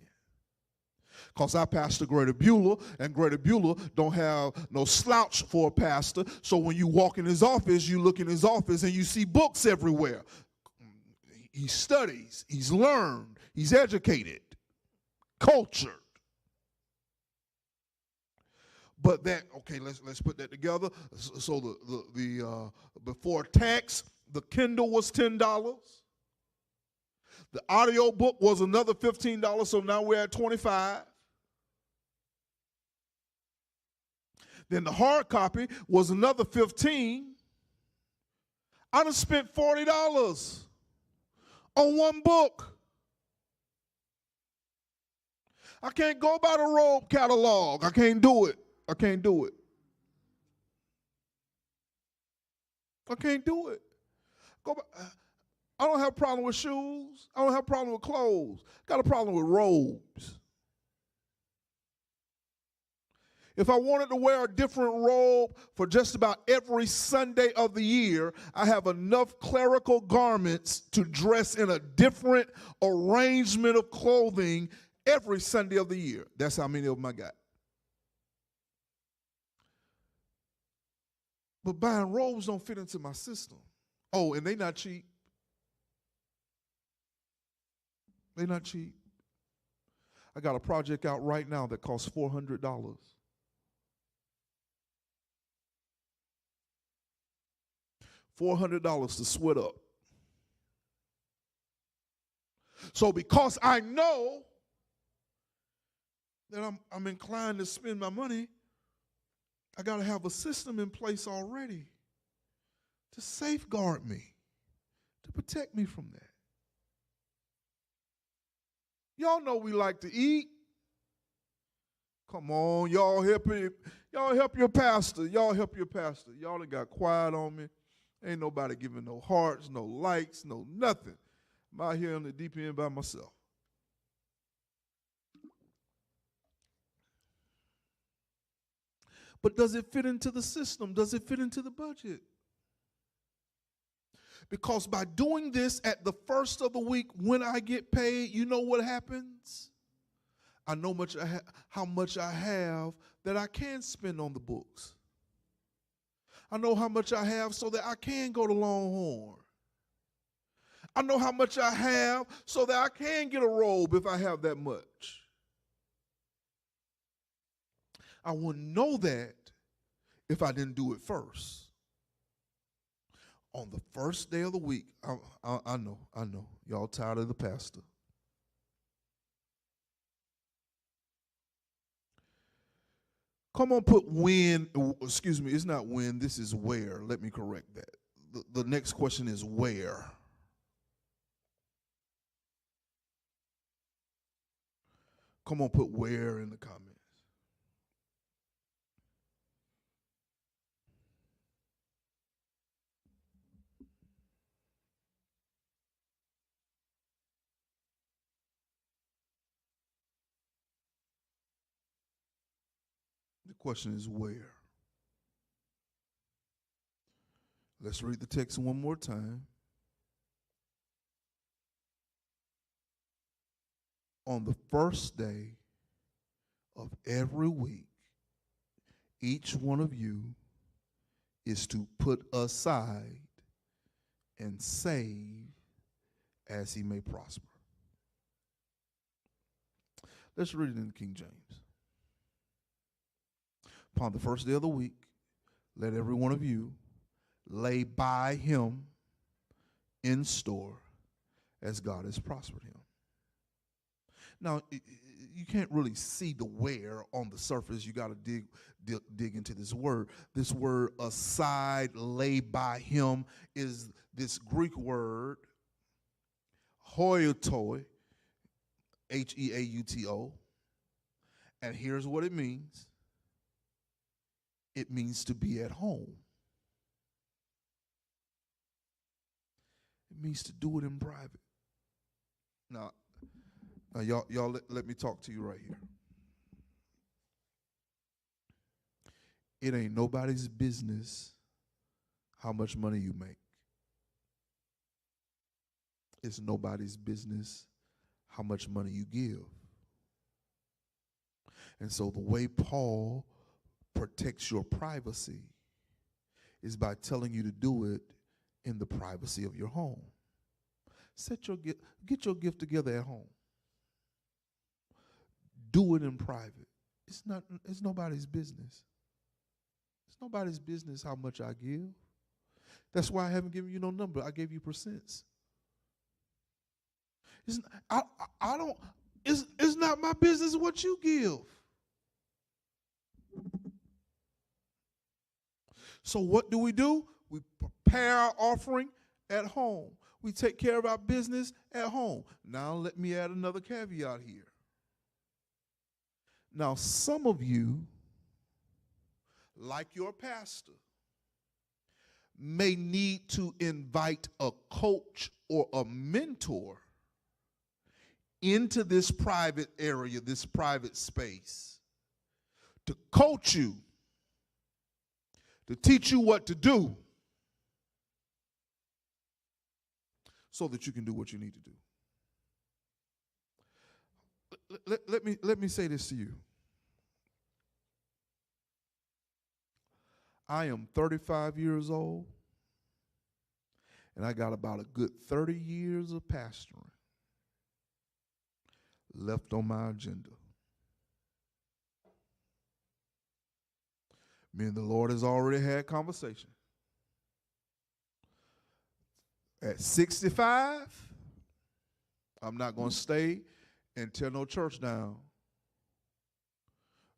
Because I pastor Greater Beulah, and Greater Beulah don't have no slouch for a pastor, so when you walk in his office, you look in his office and you see books everywhere. He studies, he's learned, he's educated, cultured. But that, okay, let's put that together. So the before tax, the Kindle was $10. The audio book was another $15, so now we're at $25. Then the hard copy was another $15. I done spent $40 on one book. I can't go by the Robe catalog. I can't do it. I can't do it. I can't do it. Go by. I don't have a problem with shoes. I don't have a problem with clothes. Got a problem with robes. If I wanted to wear a different robe for just about every Sunday of the year, I have enough clerical garments to dress in a different arrangement of clothing every Sunday of the year. That's how many of them I got. But buying robes don't fit into my system. Oh, and they not cheap. They not cheap. I got a project out right now that costs $400. $400 to sweat up. So because I know that I'm inclined to spend my money, I got to have a system in place already to safeguard me, to protect me from that. Y'all know we like to eat. Come on, y'all help your pastor. Y'all help your pastor. Y'all done got quiet on me. Ain't nobody giving no hearts, no likes, no nothing. I'm out here on the deep end by myself. But does it fit into the system? Does it fit into the budget? Because by doing this at the first of the week when I get paid, you know what happens? I know how much I have that I can spend on the books. I know how much I have so that I can go to Longhorn. I know how much I have so that I can get a robe if I have that much. I wouldn't know that if I didn't do it first. On the first day of the week, I know, y'all tired of the pastor. Come on, put when, excuse me, it's not when, this is where. Let me correct that. The next question is where. Come on, put where in the comments. The question is where. Let's read the text one more time. On the first day of every week, each one of you is to put aside and save as he may prosper. Let's read it in King James. Upon the first day of the week, let every one of you lay by him in store as God has prospered him. Now, you can't really see the where on the surface. You got to dig into this word. This word aside, lay by him, is this Greek word, hoiotoi, H-E-A-U-T-O. And here's what it means. It means to be at home. It means to do it in private. Now y'all let me talk to you right here. It ain't nobody's business how much money you make. It's nobody's business how much money you give. And so the way Paul protects your privacy is by telling you to do it in the privacy of your home. Get your gift together at home. Do it in private. It's nobody's business. It's nobody's business how much I give. That's why I haven't given you no number. I gave you percents. It's not my business what you give. So what do? We prepare our offering at home. We take care of our business at home. Now let me add another caveat here. Now some of you, like your pastor, may need to invite a coach or a mentor into this private area, this private space, to coach you, to teach you what to do, so that you can do what you need to do. Let me say this to you. I am 35 years old, And I got about a good 30 years of pastoring left on my agenda. Me and the Lord has already had conversation. At 65, I'm not going to stay and tear no church down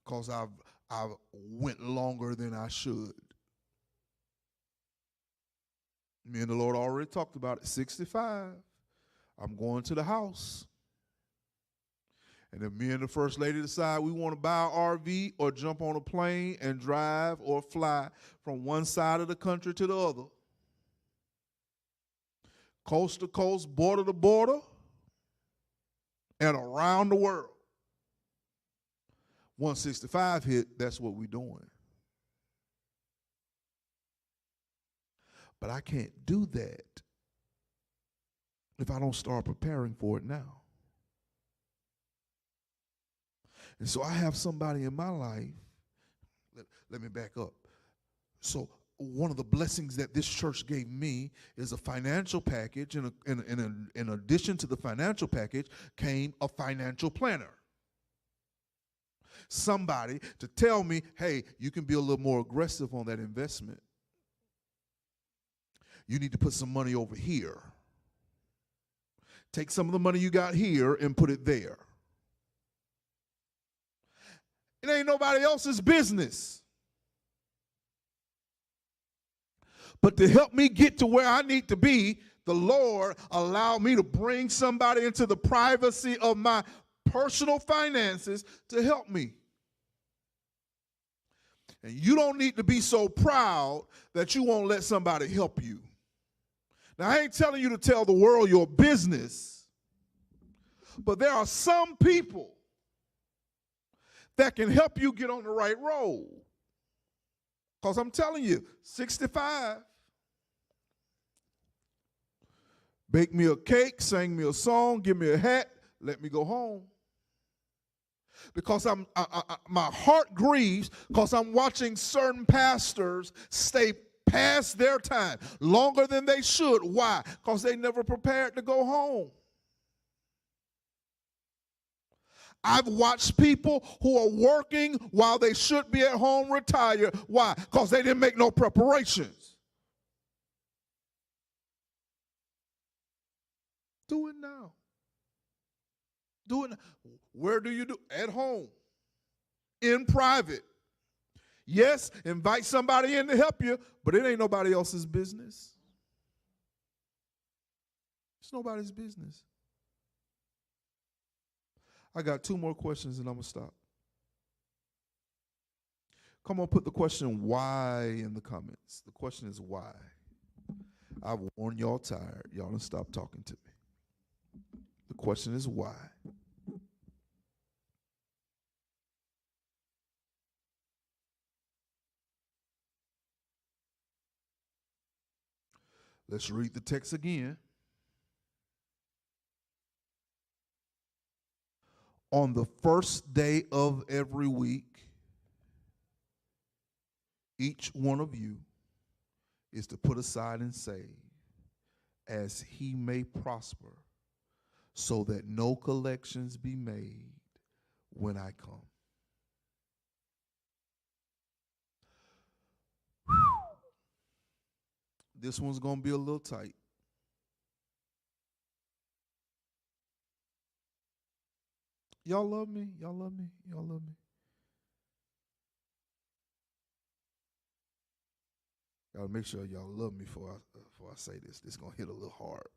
because I've went longer than I should. Me and the Lord already talked about it. 65, I'm going to the house. And if me and the first lady decide we want to buy an RV or jump on a plane and drive or fly from one side of the country to the other, coast to coast, border to border, and around the world, 165 hit, that's what we're doing. But I can't do that if I don't start preparing for it now. And so I have somebody in my life, let me back up. So one of the blessings that this church gave me is a financial package, and in addition to the financial package came a financial planner. Somebody to tell me, hey, you can be a little more aggressive on that investment. You need to put some money over here. Take some of the money you got here and put it there. It ain't nobody else's business. But to help me get to where I need to be, the Lord allowed me to bring somebody into the privacy of my personal finances to help me. And you don't need to be so proud that you won't let somebody help you. Now, I ain't telling you to tell the world your business, but there are some people that can help you get on the right road. Because I'm telling you, 65, bake me a cake, sing me a song, give me a hat, let me go home. Because my heart grieves because I'm watching certain pastors stay past their time, longer than they should. Why? Because they never prepared to go home. I've watched people who are working while they should be at home retired. Why? Because they didn't make no preparations. Do it now. Do it now. Where do you do? At home. In private. Yes, invite somebody in to help you, but it ain't nobody else's business. It's nobody's business. I got 2 more questions and I'm going to stop. Come on, put the question why in the comments. The question is why. I've worn y'all tired. Y'all done stop talking to me. The question is why. Let's read the text again. On the first day of every week, each one of you is to put aside and save as he may prosper, so that no collections be made when I come. This one's going to be a little tight. Y'all love me? Y'all love me? Y'all love me? Gotta make sure y'all love me before I say this. This is going to hit a little hard.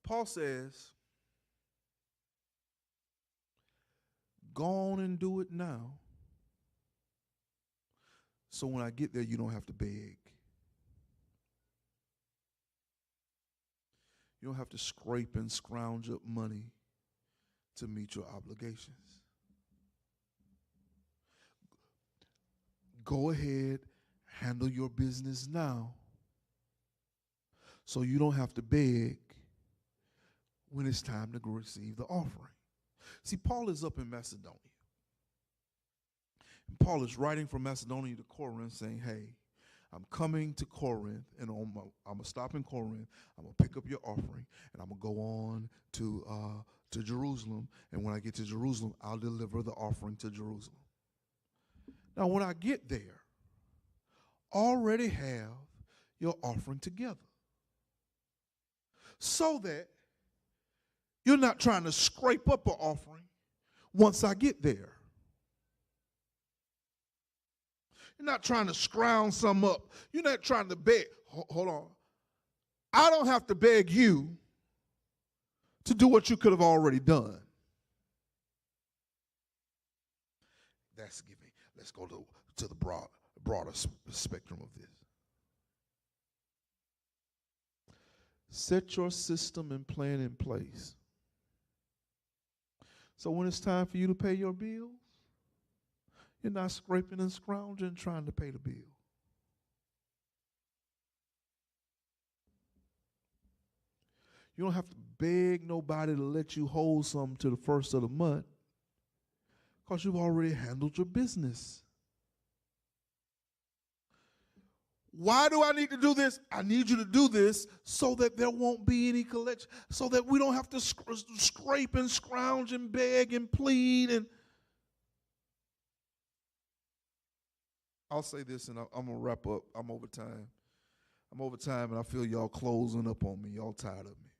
Paul says, go on and do it now, so when I get there, you don't have to beg. You don't have to scrape and scrounge up money to meet your obligations. Go ahead, handle your business now, so you don't have to beg when it's time to receive the offering. See, Paul is up in Macedonia. And Paul is writing from Macedonia to Corinth saying, hey, I'm coming to Corinth, and I'm going to stop in Corinth. I'm going to pick up your offering, and I'm going to go on to Jerusalem. And when I get to Jerusalem, I'll deliver the offering to Jerusalem. Now, when I get there, already have your offering together so that you're not trying to scrape up an offering once I get there. You're not trying to scrounge some up. You're not trying to beg. Hold on. I don't have to beg you to do what you could have already done. That's giving. Let's go to the broader spectrum of this. Set your system and plan in place. So when it's time for you to pay your bills, you're not scraping and scrounging trying to pay the bill. You don't have to beg nobody to let you hold something to the first of the month because you've already handled your business. Why do I need to do this? I need you to do this so that there won't be any collection, so that we don't have to scrape and scrounge and beg and plead. And I'll say this, and I'm going to wrap up. I'm over time. And I feel y'all closing up on me. Y'all tired of me.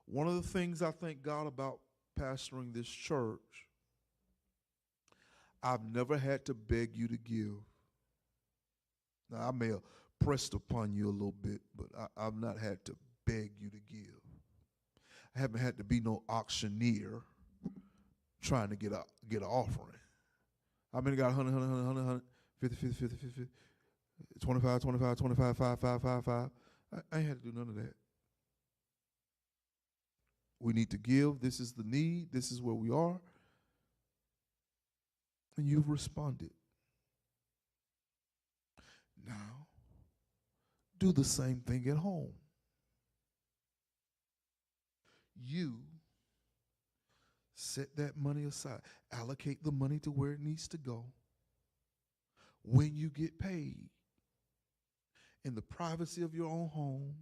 One of the things I thank God about pastoring this church, I've never had to beg you to give. Now, I may have pressed upon you a little bit, but I've not had to beg you to give. I haven't had to be no auctioneer trying to get an offering. I mean, I got 100, 100, 100, 100, 50, 50, 50, 50, 25, 25, 25, 5, 5, 5, 5. I ain't had to do none of that. We need to give. This is the need. This is where we are. And you've responded. Now, do the same thing at home. You set that money aside. Allocate the money to where it needs to go. When you get paid, in the privacy of your own home,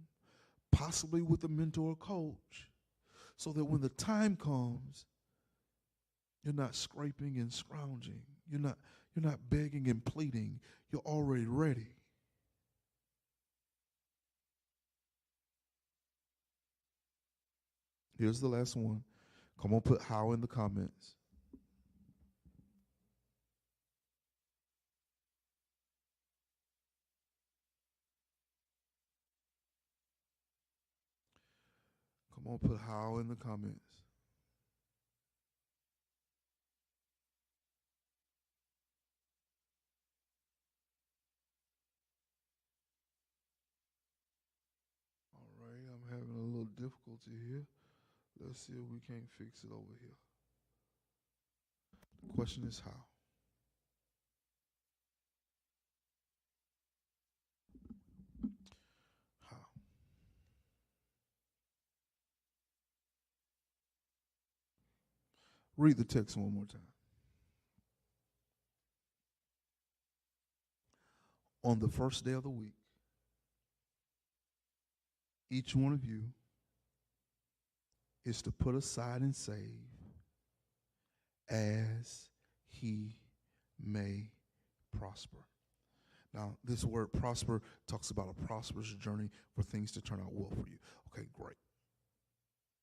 possibly with a mentor or coach, so that when the time comes, you're not scraping and scrounging. You're not begging and pleading. You're already ready. Here's the last one. Come on, put how in the comments. Come on, put how in the comments. All right, I'm having a little difficulty here. Let's see if we can't fix it over here. The question is how. How? Read the text one more time. On the first day of the week, each one of you is to put aside and save as he may prosper. Now, this word prosper talks about a prosperous journey for things to turn out well for you. Okay, great.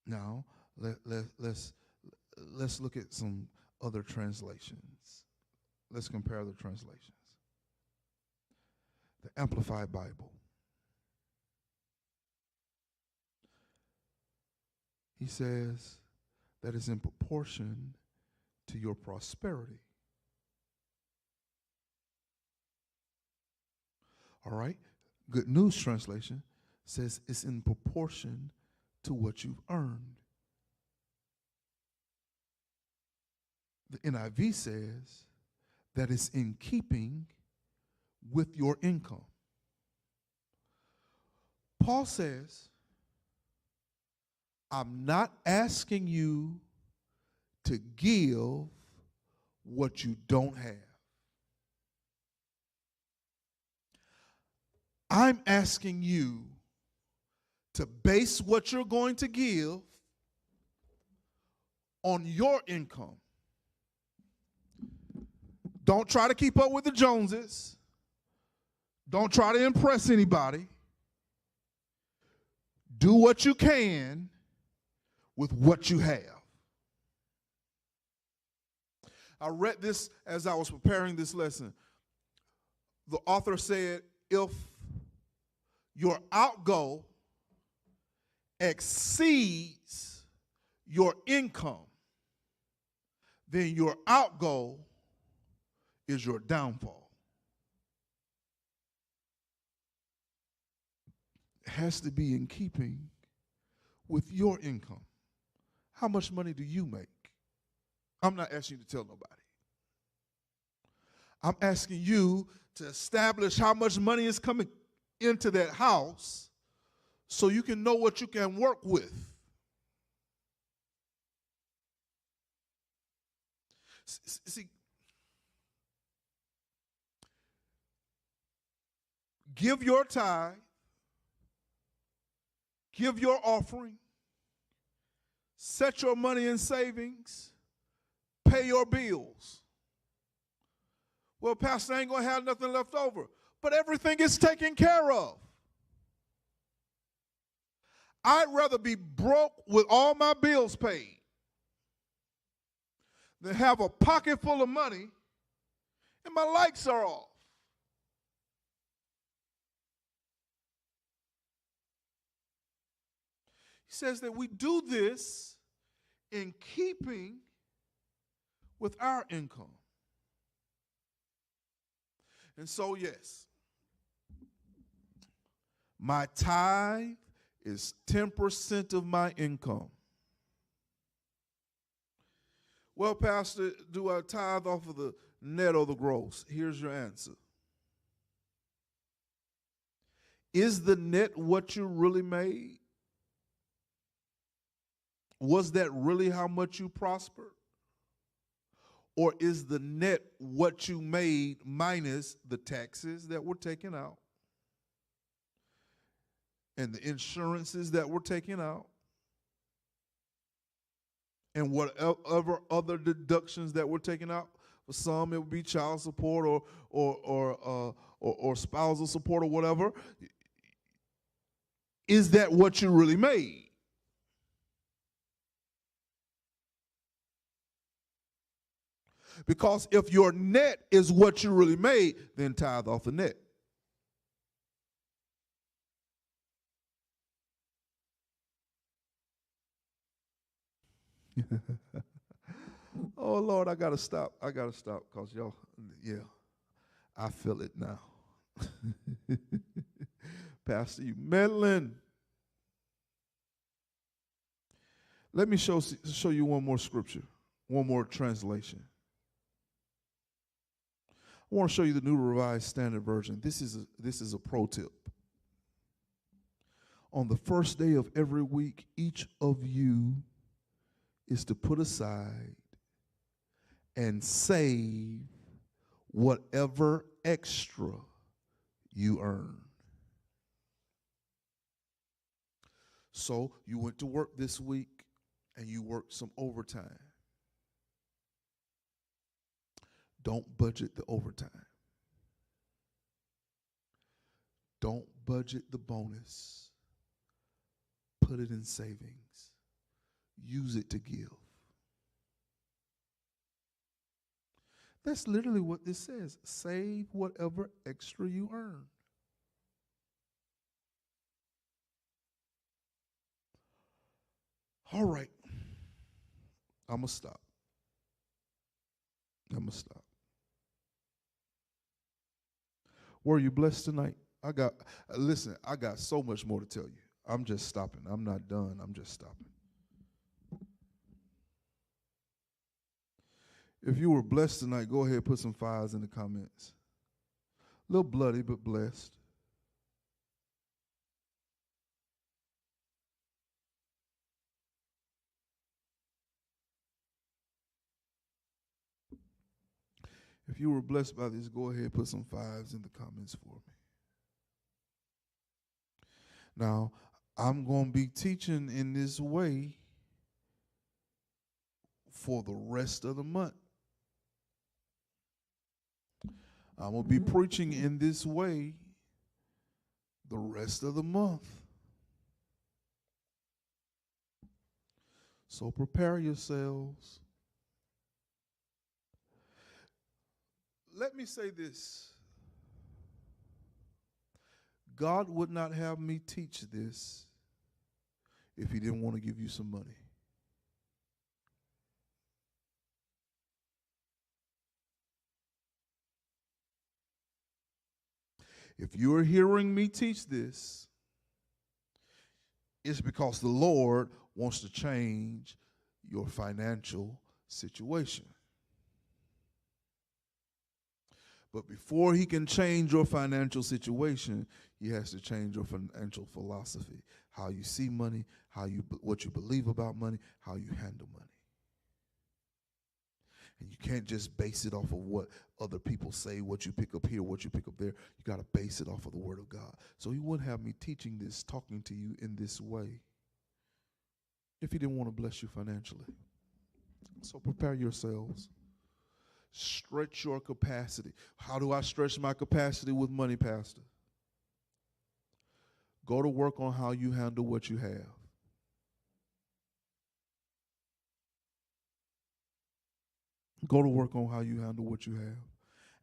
Now, let's look at some other translations. Let's compare the translations. The Amplified Bible. He says that is in proportion to your prosperity. All right? Good News Translation says it's in proportion to what you've earned. The NIV says that it's in keeping with your income. Paul says, I'm not asking you to give what you don't have. I'm asking you to base what you're going to give on your income. Don't try to keep up with the Joneses. Don't try to impress anybody. Do what you can with what you have. I read this as I was preparing this lesson. The author said, if your outgo exceeds your income, then your outgo is your downfall. It has to be in keeping with your income. How much money do you make? I'm not asking you to tell nobody. I'm asking you to establish how much money is coming into that house so you can know what you can work with. See, give your tithe, give your offering, set your money in savings, pay your bills. Well, Pastor, I ain't going to have nothing left over. But everything is taken care of. I'd rather be broke with all my bills paid than have a pocket full of money and my lights are off. He says that we do this in keeping with our income. And so, yes, my tithe is 10% of my income. Well, Pastor, do I tithe off of the net or the gross? Here's your answer. Is the net what you really made? Was that really how much you prospered? Or is the net what you made minus the taxes that were taken out and the insurances that were taken out and whatever other deductions that were taken out? For some, it would be child support or spousal support or whatever. Is that what you really made? Because if your net is what you really made, then tithe off the net. Oh, Lord, I got to stop. I got to stop because y'all, yeah, I feel it now. Pastor, you meddling. Let me show you one more scripture, one more translation. I want to show you the New Revised Standard Version. This is a pro tip. On the first day of every week, each of you is to put aside and save whatever extra you earn. So you went to work this week and you worked some overtime. Don't budget the overtime. Don't budget the bonus. Put it in savings. Use it to give. That's literally what this says. Save whatever extra you earn. All right. I'm going to stop. Were you blessed tonight? I got so much more to tell you. I'm just stopping. I'm not done. I'm just stopping. If you were blessed tonight, go ahead and put some fires in the comments. A little bloody, but blessed. If you were blessed by this, go ahead and put some fives in the comments for me. Now, I'm going to be teaching in this way for the rest of the month. I'm going to be preaching in this way the rest of the month. So prepare yourselves. Let me say this. God would not have me teach this if he didn't want to give you some money. If you're hearing me teach this, it's because the Lord wants to change your financial situation. But before he can change your financial situation, he has to change your financial philosophy, how you see money, what you believe about money, how you handle money. And you can't just base it off of what other people say, what you pick up here, what you pick up there. You got to base it off of the Word of God. So he wouldn't have me teaching this, talking to you in this way, if he didn't want to bless you financially. So prepare yourselves. Stretch your capacity. How do I stretch my capacity with money, Pastor? Go to work on how you handle what you have. Go to work on how you handle what you have.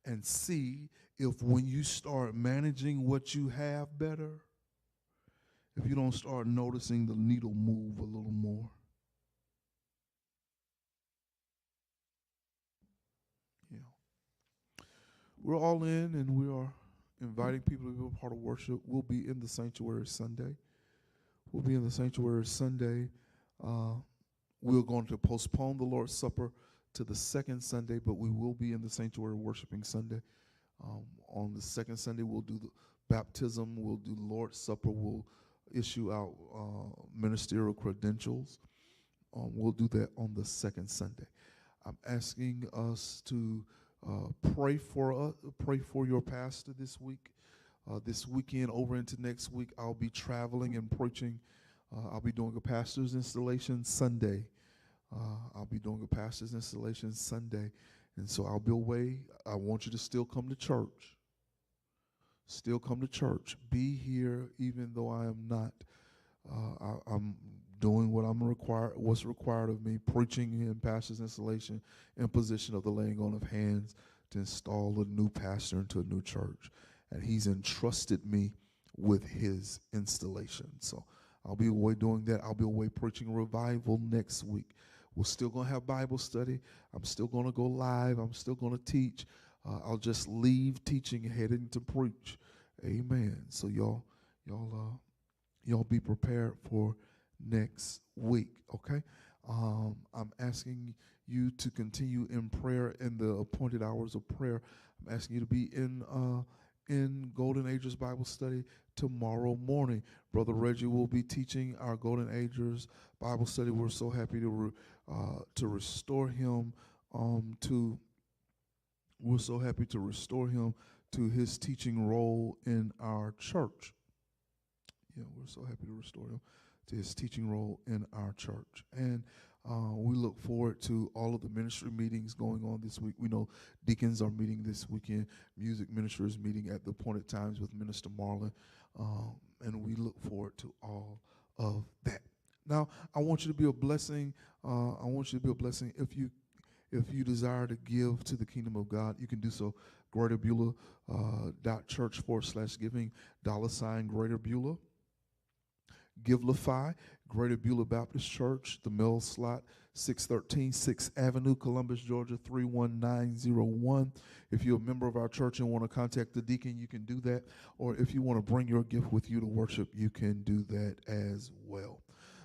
And see if when you start managing what you have better, if you don't start noticing the needle move a little more. Yeah. We're all in, and we are inviting people to be a part of worship. We'll be in the sanctuary Sunday. We'll be in the sanctuary Sunday. We're going to postpone the Lord's Supper to the second Sunday, but we will be in the sanctuary worshiping Sunday. On the second Sunday, we'll do the baptism. We'll do the Lord's Supper. We'll issue out ministerial credentials. We'll do that on the second Sunday. I'm asking us to pray for your pastor this week. This weekend over into next week, I'll be traveling and preaching. I'll be doing a pastor's installation Sunday. And so I'll be away. I want you to still come to church. Still come to church. Be here even though I am not. I'm doing what's required of me, preaching in pastor's installation, imposition of the laying on of hands to install a new pastor into a new church. And he's entrusted me with his installation. So I'll be away doing that. I'll be away preaching revival next week. We're still going to have Bible study. I'm still going to go live. I'm still going to teach. I'll just leave teaching and heading to preach. Amen. So y'all be prepared for next week, okay? I'm asking you to continue in prayer in the appointed hours of prayer. I'm asking you to be in Golden Ages Bible study tomorrow morning. Brother Reggie will be teaching our Golden Ages Bible study. We're so happy to restore him we're so happy to restore him to his teaching role in our church. Yeah, we're so happy to restore him to his teaching role in our church. And we look forward to all of the ministry meetings going on this week. We know deacons are meeting this weekend. Music ministry is meeting at the appointed times with Minister Marlon. And we look forward to all of that. Now, I want you to be a blessing. If you desire to give to the kingdom of God, you can do so. GreaterBeulah.church/giving, $, Greater Givelify, Greater Beulah Baptist Church, the mail slot, 613 6th Avenue, Columbus, Georgia, 31901. If you're a member of our church and want to contact the deacon, you can do that. Or if you want to bring your gift with you to worship, you can do that as well.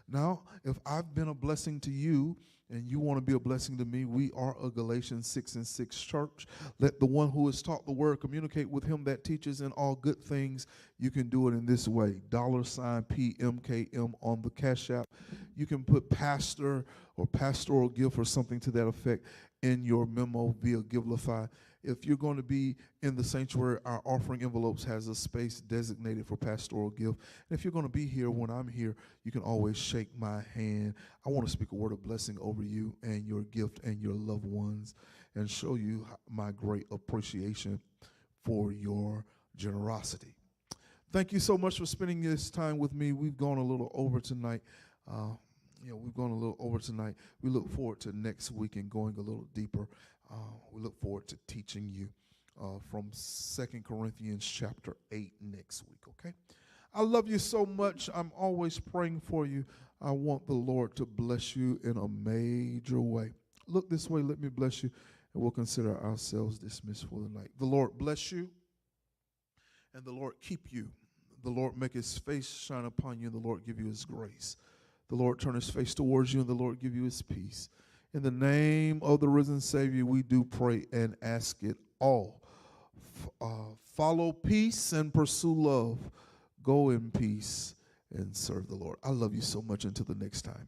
Now, if I've been a blessing to you and you want to be a blessing to me, we are a Galatians 6:6 church. Let the one who is taught the word communicate with him that teaches in all good things. You can do it in this way, $PMKM on the Cash App. You can put pastor or pastoral gift or something to that effect in your memo via Givelify, If you're going to be in the sanctuary, our offering envelopes has a space designated for pastoral gift. And if you're going to be here when I'm here, you can always shake my hand. I want to speak a word of blessing over you and your gift and your loved ones and show you my great appreciation for your generosity. Thank you so much for spending this time with me. We've gone a little over tonight. We've gone a little over tonight. We look forward to next week and going a little deeper. We look forward to teaching you from 2 Corinthians chapter 8 next week, okay? I love you so much. I'm always praying for you. I want the Lord to bless you in a major way. Look this way. Let me bless you, and we'll consider ourselves dismissed for the night. The Lord bless you, and the Lord keep you. The Lord make his face shine upon you, and the Lord give you his grace. The Lord turn his face towards you, and the Lord give you his peace. In the name of the risen Savior, we do pray and ask it all. Follow peace and pursue love. Go in peace and serve the Lord. I love you so much. Until the next time.